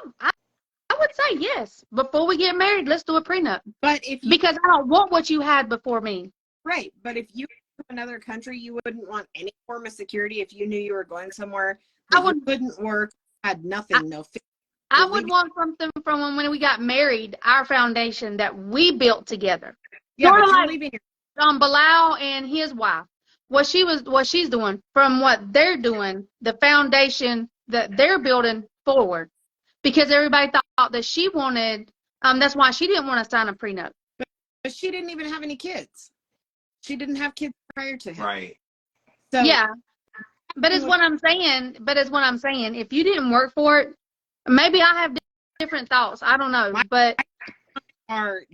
would say yes. Before we get married, let's do a prenup. But because I don't want what you had before me. Right. But if you were in another country, you wouldn't want any form of security if you knew you were going somewhere that you couldn't work, had nothing, I would want something from when we got married, our foundation that we built together. Yeah, sort but of you're like leaving your Bilal and his wife. What she's doing from what they're doing, the foundation that they're building forward. Because everybody thought that she wanted, that's why she didn't want to sign a prenup. But she didn't even have any kids. She didn't have kids prior to him. Right. So yeah. But it's what I'm saying. If you didn't work for it, maybe I have different thoughts. I don't know, but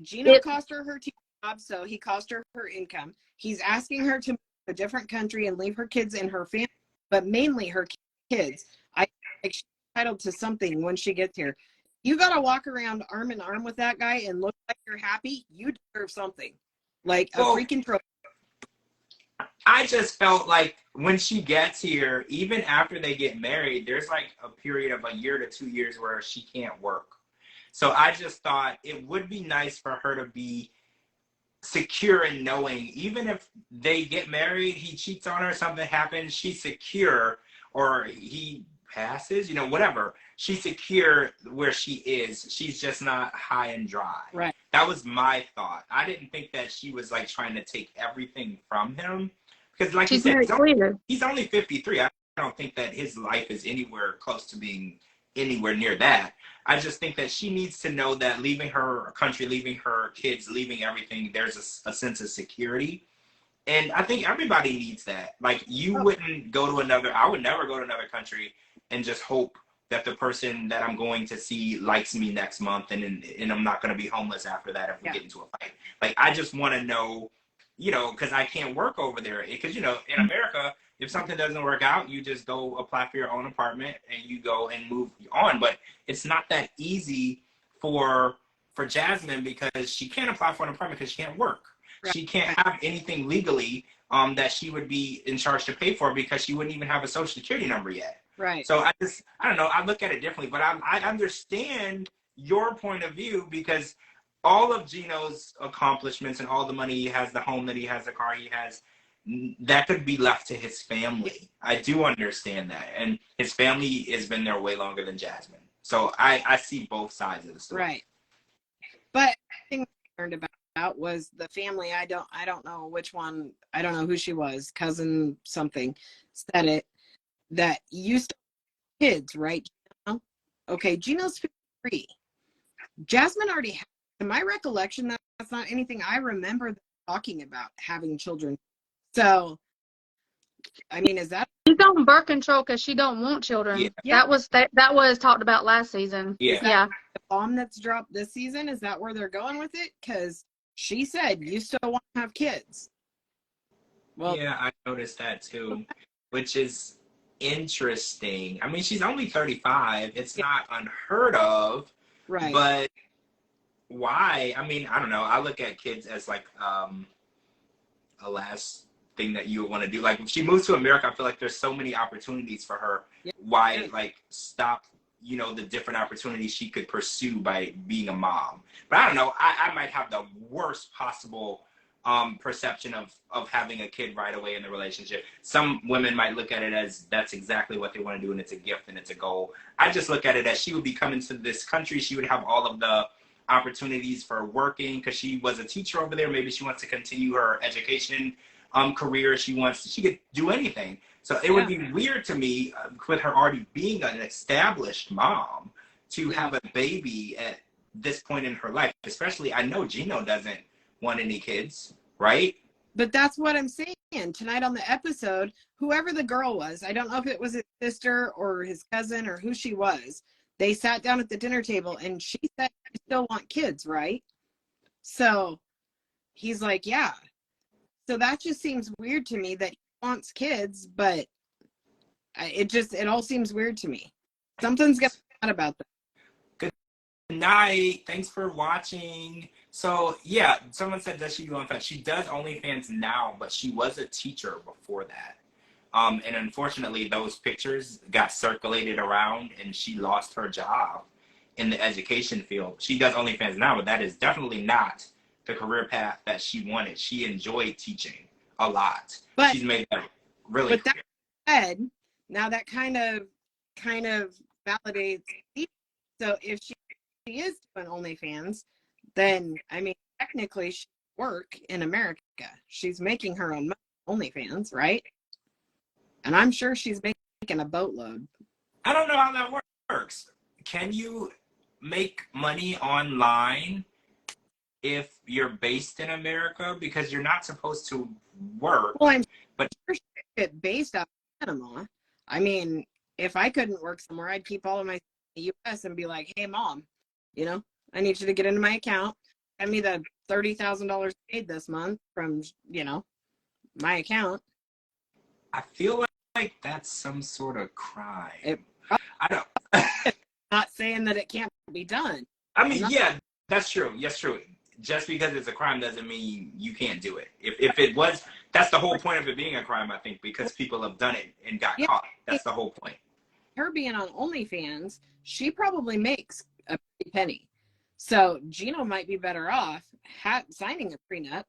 Gino cost her job, so he cost her income. He's asking her to move to a different country and leave her kids and her family, but mainly her kids. I think she's entitled to something when she gets here. You got to walk around arm in arm with that guy and look like you're happy. You deserve something, like a freaking trophy. I just felt like when she gets here, even after they get married, there's like a period of a year to 2 years where she can't work. So I just thought it would be nice for her to be secure in knowing, even if they get married, he cheats on her, something happens, she's secure, or he passes, whatever. She's secure where she is. She's just not high and dry. Right. That was my thought. I didn't think that she was like trying to take everything from him. Because like you said, he's only 53. I don't think that his life is anywhere close to being anywhere near that. I just think that she needs to know that leaving her country, leaving her kids, leaving everything, there's a sense of security. And I think everybody needs that. Like, you wouldn't go to I would never go to another country and just hope that the person that I'm going to see likes me next month and I'm not going to be homeless after that if we get into a fight. Like, I just want to know, because I can't work over there. Because, in America, if something doesn't work out, you just go apply for your own apartment and you go and move on. But it's not that easy for Jasmine, because she can't apply for an apartment because she can't work. Right. She can't have anything legally that she would be in charge to pay for, because she wouldn't even have a social security number yet. Right. So I don't know. I look at it differently, but I understand your point of view, because all of Gino's accomplishments and all the money he has, the home that he has, the car he has, that could be left to his family. I do understand that. And his family has been there way longer than Jasmine. So I see both sides of the story. Right. But the thing I learned about was the family. I don't know which one. I don't know who she was. Cousin something said it, that you still have kids, right? Gino? Okay, Gino's 53. Jasmine already had, to my recollection, that's not anything I remember talking about, having children. So, I mean, is that... She's on birth control because she don't want children. Yeah. That was talked about last season. Yeah. The bomb that's dropped this season, is that where they're going with it? Because she said you still want to have kids. Well, yeah, I noticed that too, which is interesting. I mean, she's only 35. It's not unheard of. Right. But why? I mean, I don't know. I look at kids as like a last thing that you would want to do. Like, if she moves to America, I feel like there's so many opportunities for her. Yeah. Why, like, stop, the different opportunities she could pursue by being a mom? But I don't know. I might have the worst possible perception of having a kid right away in the relationship. Some women might look at it as that's exactly what they want to do and it's a gift and it's a goal. I just look at it as she would be coming to this country. She would have all of the opportunities for working, because she was a teacher over there. Maybe she wants to continue her education career. She could do anything. So it would be weird to me, with her already being an established mom, to have a baby at this point in her life. Especially, I know Gino doesn't want any kids, right? But that's what I'm saying. Tonight on the episode, whoever the girl was, I don't know if it was his sister or his cousin or who she was, they sat down at the dinner table and she said, "You still want kids, right?" So he's like, "Yeah." So that just seems weird to me, that he wants kids, but it all seems weird to me. Something's got to be bad about that. Good night. Thanks for watching. So yeah, someone said, does she do OnlyFans? She does OnlyFans now, but she was a teacher before that. And unfortunately, those pictures got circulated around and she lost her job in the education field. She does OnlyFans now, but that is definitely not the career path that she wanted. She enjoyed teaching a lot. But she's made that really clear. That said, now that kind of validates. So if she is doing OnlyFans, then, I mean, technically she work in America. She's making her own OnlyFans, right? And I'm sure she's making a boatload. I don't know how that works. Can you make money online if you're based in America? Because you're not supposed to work. Well, I'm sure she get based out of Panama. I mean, if I couldn't work somewhere, I'd keep all of my in the U.S. and be like, "Hey, Mom, You know, I need you to get into my account. Send me the $30,000 paid this month from, you know, my account. I feel like that's some sort of crime. I don't. Not saying that it can't be done. I mean, yeah, that's true. Yes, true. Just because it's a crime doesn't mean you can't do it. If it was, that's the whole point of it being a crime, I think, because people have done it and got caught. That's the whole point. Her being on OnlyFans, she probably makes a pretty penny. So Gino might be better off signing a prenup.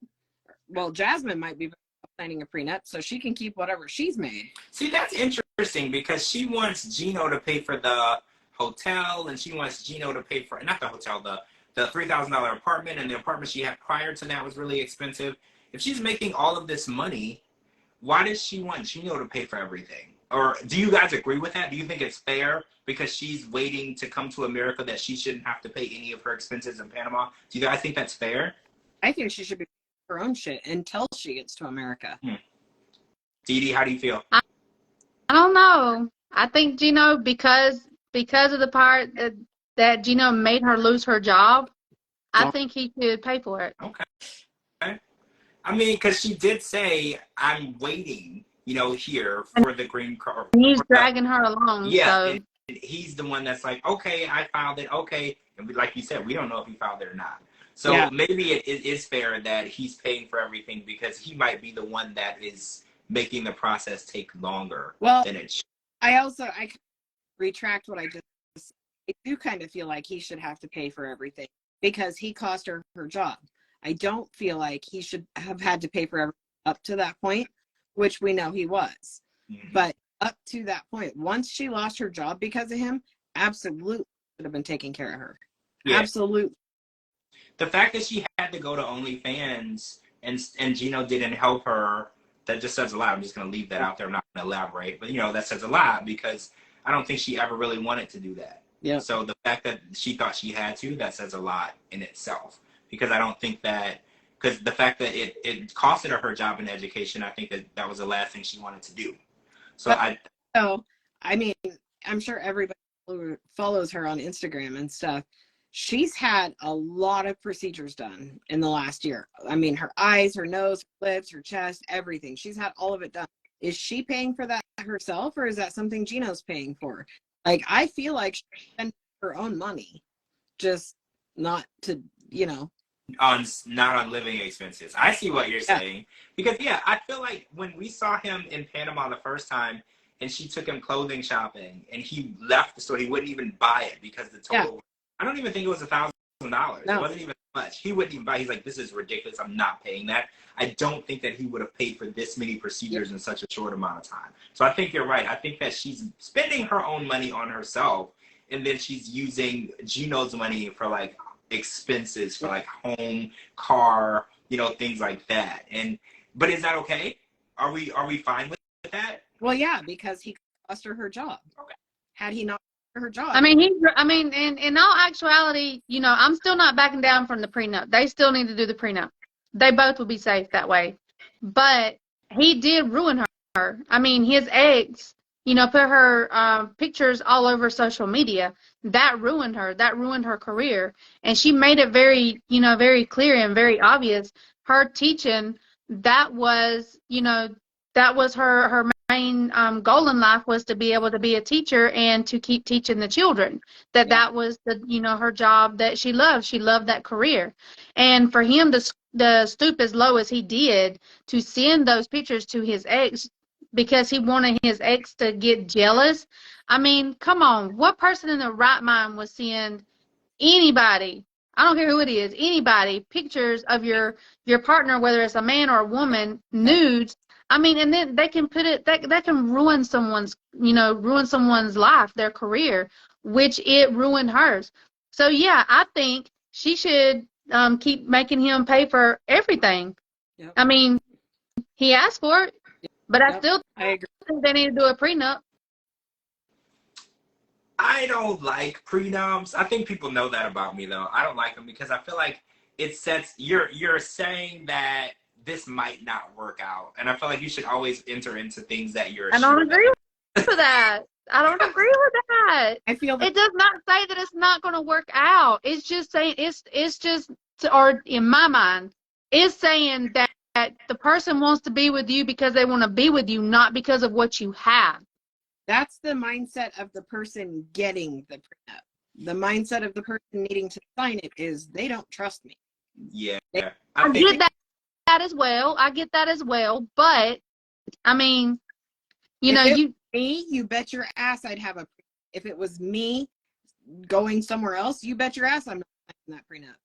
Well, Jasmine might be better off signing a prenup so she can keep whatever she's made. See, that's interesting because she wants Gino to pay for the hotel, and she wants Gino to pay for, not the hotel, the $3,000 apartment, and the apartment she had prior to that was really expensive. If she's making all of this money, why does she want Gino to pay for everything? Or do you guys agree with that? Do you think it's fair because she's waiting to come to America that she shouldn't have to pay any of her expenses in Panama? Do you guys think that's fair? I think she should be paying her own shit until she gets to America. DeeDee, how do you feel? I don't know. I think Gino, because of the part that Gino made her lose her job, I think he should pay for it. Okay. I mean, because she did say, I'm waiting, you know, here for the green card. He's dragging her along. Yeah, So. and he's the one that's like, okay, I filed it, okay. And like you said, we don't know if he filed it or not. So maybe it is fair that he's paying for everything because he might be the one that is making the process take longer than it should. I retract what I just said. I do kind of feel like he should have to pay for everything because he cost her job. I don't feel like he should have had to pay for everything up to that point, which we know he was. Mm-hmm. But up to that point, once she lost her job because of him, absolutely should have been taking care of her. Yeah. Absolutely. The fact that she had to go to OnlyFans and Gino didn't help her, that just says a lot. I'm just going to leave that out there. I'm not going to elaborate. But, you know, that says a lot because I don't think she ever really wanted to do that. Yeah. So the fact that she thought she had to, that says a lot in itself. Because I don't think that, because the fact that it costed her job and education, I think that was the last thing she wanted to do. So I mean, I'm sure everybody who follows her on Instagram and stuff, she's had a lot of procedures done in the last year. I mean, her eyes, her nose, her lips, her chest, everything. She's had all of it done. Is she paying for that herself, or is that something Gino's paying for? Like, I feel like she spent her own money, just not to, you know. Not on living expenses. I see what you're saying. Because, I feel like when we saw him in Panama the first time, and she took him clothing shopping, and he left the store, he wouldn't even buy it because the total, I don't even think it was $1,000. No. It wasn't even much. He wouldn't even buy. He's like, this is ridiculous. I'm not paying that. I don't think that he would have paid for this many procedures in such a short amount of time. So I think you're right. I think that she's spending her own money on herself, and then she's using Gino's money for like expenses for like home, car, you know, things like that. But is that okay? Are we fine with that? Well, yeah, because he cost her job. Okay. Had he not her job. I mean, in all actuality, you know, I'm still not backing down from the prenup. They still need to do the prenup. They both will be safe that way. But he did ruin her. I mean, his ex, you know, put her pictures all over social media. That ruined her. That ruined her career. And she made it very, you know, very clear and very obvious. Her teaching, that was, you know, that was her main goal in life, was to be able to be a teacher and to keep teaching the children. That was the, you know, her job that she loved. She loved that career. And for him to stoop as low as he did to send those pictures to his ex because he wanted his ex to get jealous. I mean, come on. What person in their right mind would send anybody, I don't care who it is, anybody, pictures of your partner, whether it's a man or a woman, nudes? I mean, and then they can put it, that can ruin someone's, you know, ruin someone's life, their career, which it ruined hers. So, yeah, I think she should keep making him pay for everything. Yep. I mean, he asked for it, but I still think they need to do a prenup. I don't like prenups. I think people know that about me, though. I don't like them because I feel like it sets, you're saying that this might not work out. And I feel like you should always enter into things that you're I don't agree with that. I don't agree with that. I feel that It does not say that it's not going to work out. It's just saying it's just, or in my mind, it's saying that the person wants to be with you because they want to be with you, not because of what you have. that's the mindset of the person getting the prenup. The mindset of the person needing to sign it is they don't trust me. Yeah. I get that as well. I get that as well. But I mean, you know, If it was me, you bet your ass I'd have a prenup. If it was me going somewhere else, you bet your ass I'm not signing that prenup.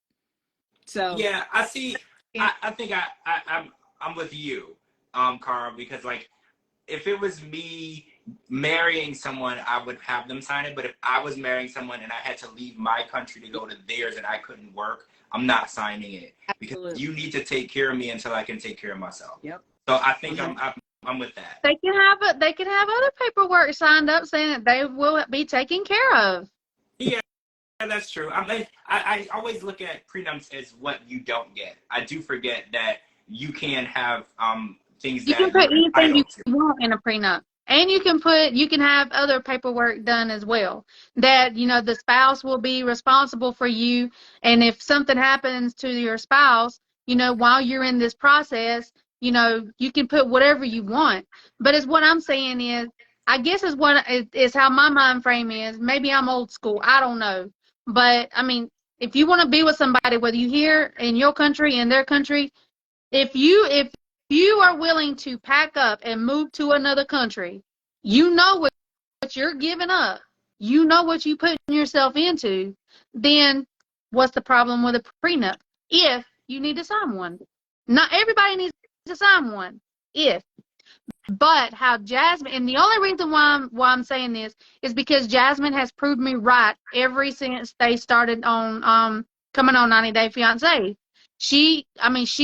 So yeah, I see. I think I'm with you, Carl, because like if it was me marrying someone, I would have them sign it. But if I was marrying someone and I had to leave my country to go to theirs and I couldn't work, I'm not signing it because absolutely. you need to take care of me until I can take care of myself. Yep. So I think I'm with that. they can have other paperwork signed up saying that they will be taken care of. Yeah, that's true. I always look at prenups as what you don't get. I do forget that you can have things You that can put you're anything you entitled to. want in a prenup. And you can have other paperwork done as well. That, you know, the spouse will be responsible for you. And if something happens to your spouse, you know, while you're in this process, you know, you can put whatever you want. But as what I'm saying is, I guess is how my mind frame is. Maybe I'm old school. I don't know. But I mean, if you want to be with somebody, whether you here in your country, in their country, if you are willing to pack up and move to another country, you know what you're giving up. You know what you putting yourself into. Then what's the problem with a prenup? If you need to sign one. Not everybody needs to sign one. If. But how Jasmine, and the only reason why I'm saying this is because Jasmine has proved me right ever since they started on coming on 90 Day Fiancé. She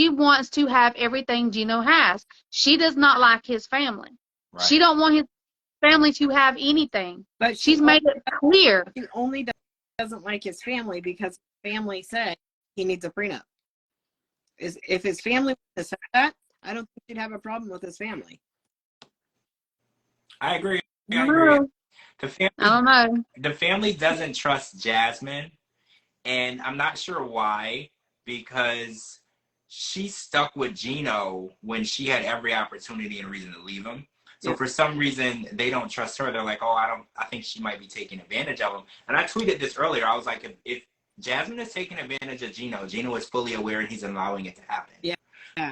wants to have everything Gino has. She does not like his family. Right. She don't want his family to have anything. But She's made it clear. He only doesn't like his family because his family said he needs a prenup. If his family said that, I don't think he'd have a problem with his family. I agree. I don't know. The family doesn't trust Jasmine, and I'm not sure why, because she stuck with Gino when she had every opportunity and reason to leave him. So for some reason, they don't trust her. They're like, oh, I think she might be taking advantage of him. And I tweeted this earlier. I was like, if Jasmine is taking advantage of Gino is fully aware and he's allowing it to happen. Yeah.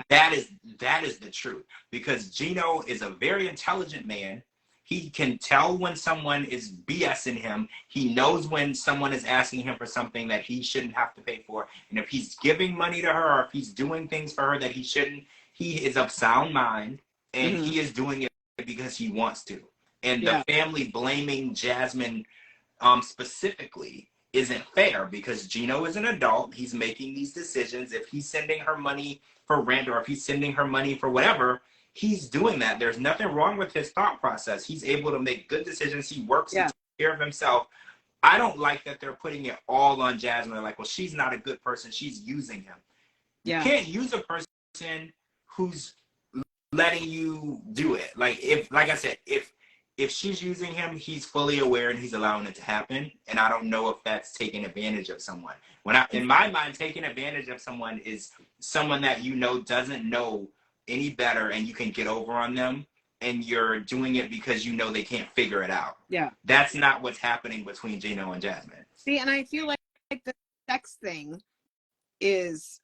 That is the truth, because Gino is a very intelligent man. He can tell when someone is BSing him. He knows when someone is asking him for something that he shouldn't have to pay for. And if he's giving money to her, or if he's doing things for her that he shouldn't, he is of sound mind, and he is doing it because he wants to. And the family blaming Jasmine specifically isn't fair, because Gino is an adult. He's making these decisions. If he's sending her money for rent, or if he's sending her money for whatever, he's doing that. There's nothing wrong with his thought process. He's able to make good decisions. He works to take care of himself. I don't like that they're putting it all on Jasmine. They're like, well, she's not a good person. She's using him. You can't use a person who's letting you do it. Like I said, if she's using him, he's fully aware and he's allowing it to happen. And I don't know if that's taking advantage of someone. In my mind, taking advantage of someone is someone that you know doesn't know any better, and you can get over on them, and you're doing it because you know they can't figure it out. Yeah. That's not what's happening between Gino and Jasmine. See, and I feel like the sex thing is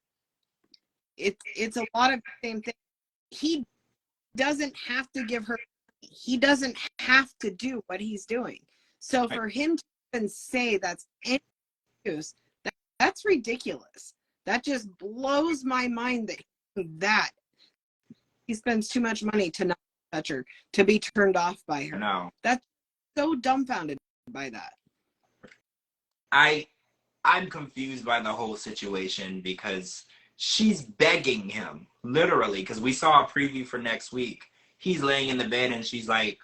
it's a lot of the same thing. He doesn't have to give her, he doesn't have to do what he's doing. So for him to even say that's any use, that's ridiculous. That just blows my mind that he spends too much money to not touch her, to be turned off by her. No. That's so dumbfounded by that. I'm confused by the whole situation, because she's begging him, literally, because we saw a preview for next week. He's laying in the bed and she's like,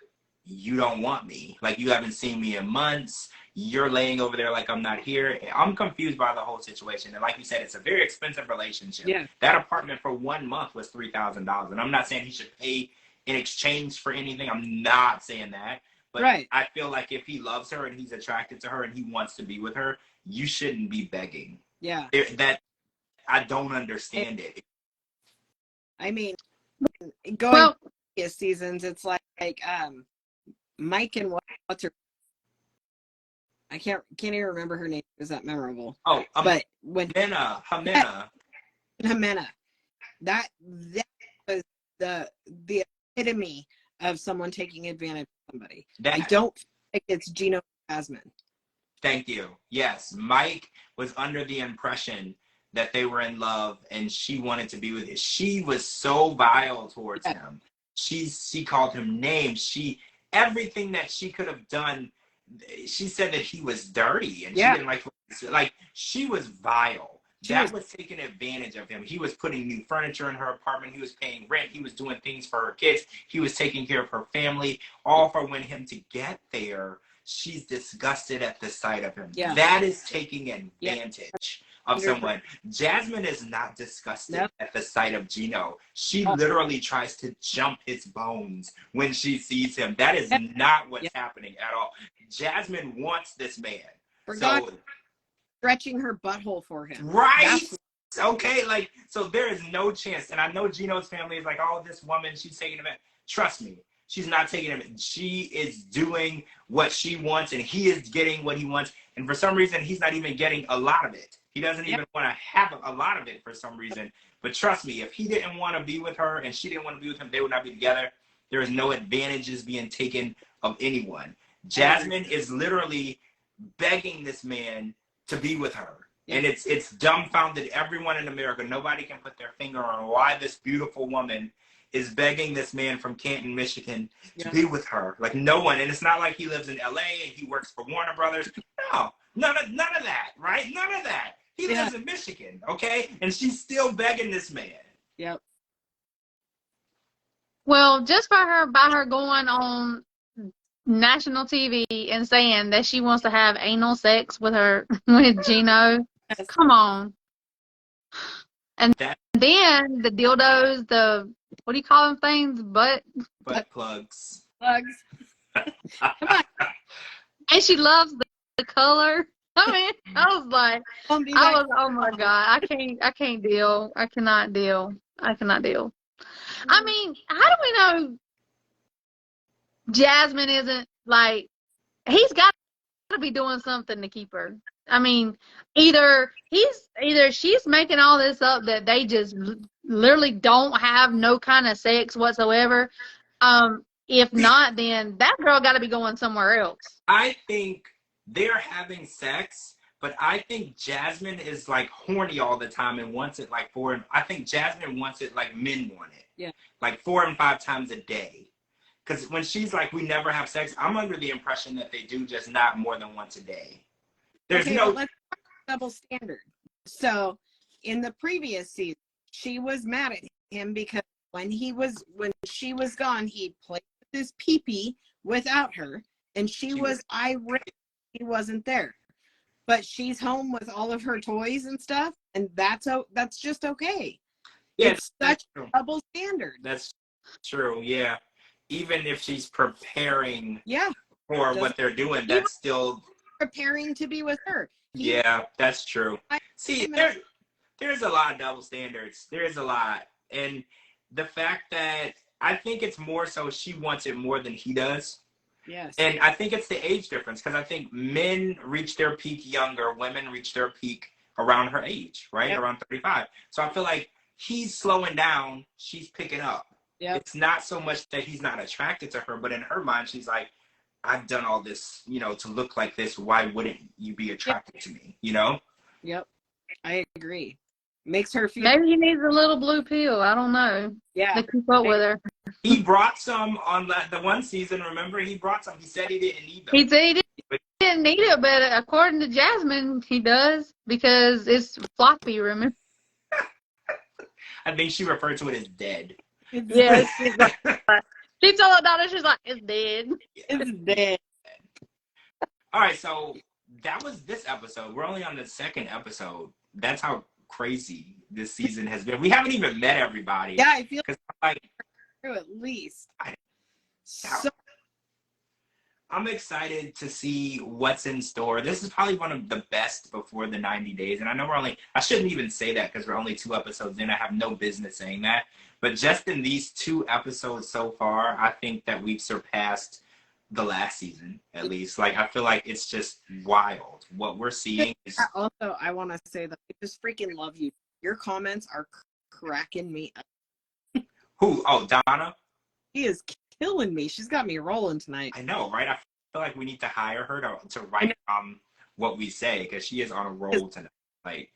you don't want me. Like, you haven't seen me in months. You're laying over there like I'm not here. I'm confused by the whole situation. And like you said, it's a very expensive relationship. Yeah. That apartment for 1 month was $3,000. And I'm not saying he should pay in exchange for anything. I'm not saying that. But Right. I feel like if he loves her and he's attracted to her and he wants to be with her, you shouldn't be begging. Yeah. That I don't understand it. I mean, going Well, to previous seasons, it's like Mike and what's her? I can't even remember her name. It was that memorable. Oh, but when Jimena. Jimena, that was the epitome of someone taking advantage of somebody. I don't think it's Gino Jasmine. Thank you. Yes, Mike was under the impression that they were in love and she wanted to be with him. She was so vile towards him. She called him names. Everything that she could have done, she said that he was dirty and she didn't like she was vile. That was taking advantage of him. He was putting new furniture in her apartment. He was paying rent. He was doing things for her kids. He was taking care of her family, all for when him to get there. She's disgusted at the sight of him. Yeah. That is taking advantage of someone. Jasmine is not disgusted at the sight of Gino. She literally tries to jump his bones when she sees him. That is not what's happening at all. Jasmine wants this man. Stretching her butthole for him. Right? Okay, like, so there is no chance. And I know Gino's family is like, oh, this woman, she's taking him in. Trust me. She's not taking him. She is doing what she wants, and he is getting what he wants. And for some reason, he's not even getting a lot of it. He doesn't even want to have a lot of it for some reason. But trust me, if he didn't want to be with her and she didn't want to be with him, they would not be together. There is no advantages being taken of anyone. Jasmine is literally begging this man to be with her. And it's dumbfounded everyone in America. Nobody can put their finger on why this beautiful woman is begging this man from Canton, Michigan to be with her. Like, no one. And it's not like he lives in LA and he works for Warner Brothers. No, none of that, right? None of that. He lives in Michigan, okay? And she's still begging this man. Yep. Well, just by her going on national TV and saying that she wants to have anal sex with with Gino, come on. And then the dildos, what do you call them things? Butt plugs. Plugs. Come on. And she loves the color. I mean, I was like, oh my God, I can't deal. I cannot deal. I mean, how do we know Jasmine isn't like, he's got to be doing something to keep her. I mean, either she's making all this up that they just literally don't have no kind of sex whatsoever. If not, then that girl got to be going somewhere else. I think they're having sex, but I think Jasmine is like horny all the time and wants it like I think Jasmine wants it like men want it. Yeah. Like 4 and 5 times a day. Because when she's like, we never have sex, I'm under the impression that they do, just not more than once a day. There's no. Let's talk double standard. So in the previous season, she was mad at him because when she was gone, he played with his pee-pee without her, and she was irate he wasn't there. But she's home with all of her toys and stuff, and that's just okay. Yeah, it's such a double standard. That's true. Yeah, even if she's preparing. Yeah. For what they're doing, that's still preparing to be with her. Yeah, that's true. See, there's a lot of double standards. There's a lot. And the fact that I think it's more so she wants it more than he does. Yes. And I think it's the age difference, because I think men reach their peak younger, women reach their peak around her age, right? Yep. Around 35. So I feel like he's slowing down, she's picking up. Yep. It's not so much that he's not attracted to her, but in her mind, she's like, I've done all this, to look like this. Why wouldn't you be attracted to me, Yep. I agree. Makes her feel. Maybe he needs a little blue pill. I don't know. Yeah. To keep up with her. He brought some on the one season. Remember, he brought some. He said he didn't need them. He said he didn't need it, but according to Jasmine, he does, because it's floppy, remember? I think she referred to it as dead. Yes. She told her daughter, she's like, it's dead. It's dead. All right, so that was this episode. We're only on the second episode. That's how crazy this season has been. We haven't even met everybody. Yeah, I feel like through at least. I'm excited to see what's in store. This is probably one of the best before the 90 days. And I know I shouldn't even say that because we're only 2 episodes in. I have no business saying that. But just in these 2 episodes so far, I think that we've surpassed the last season, at least. Like, I feel like it's just wild. What we're seeing is... Also, I want to say that I just freaking love you. Your comments are cracking me up. Who? Oh, Donna? She is killing me. She's got me rolling tonight. I know, right? I feel like we need to hire her to write what we say because she is on a roll tonight. Like,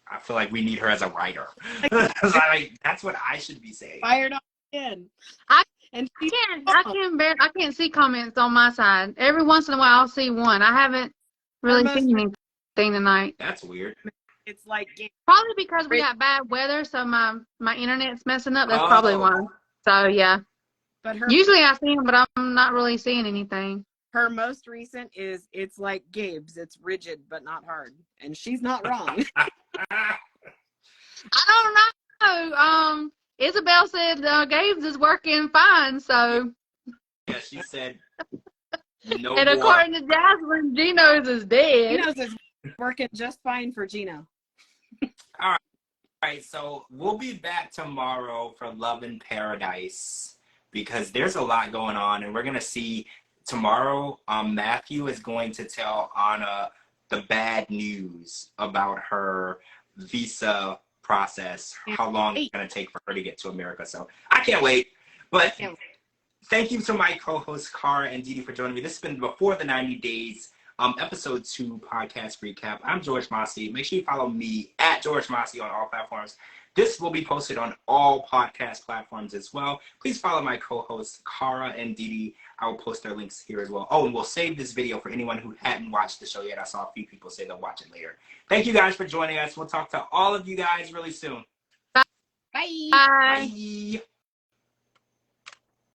I feel like we need her as a writer. Like, that's what I should be saying. Fired up again. I can't see comments on my side. Every once in a while, I'll see one. I haven't really seen anything tonight. That's weird. It's like probably because we got bad weather, so my internet's messing up. That's probably one. So yeah. But usually I see them, but I'm not really seeing anything. Her most recent is it's like Gabe's. It's rigid but not hard, and she's not wrong. I don't know. Isabel said Gabe's is working fine, so. Yeah, she said. No and more. According to Jasmine, Gino's is dead. Gino's is working just fine for Gino. All right, so we'll be back tomorrow for Love in Paradise because there's a lot going on, and we're gonna see tomorrow. Matthew is going to tell Anna the bad news about her visa process, how long it's gonna take for her to get to America. So I can't wait. But thank you to my co-hosts Kara and DeeDee for joining me. This has been Before the 90 Days. Episode 2 podcast recap. I'm George Mossey. Make sure you follow me at George Mossey on all platforms. This will be posted on all podcast platforms as well. Please follow my co-hosts Kara and DeeDee. I will post their links here as well. Oh, and we'll save this video for anyone who hadn't watched the show yet. I saw a few people say they'll watch it later. Thank you guys for joining us. We'll talk to all of you guys really soon. Bye. Bye.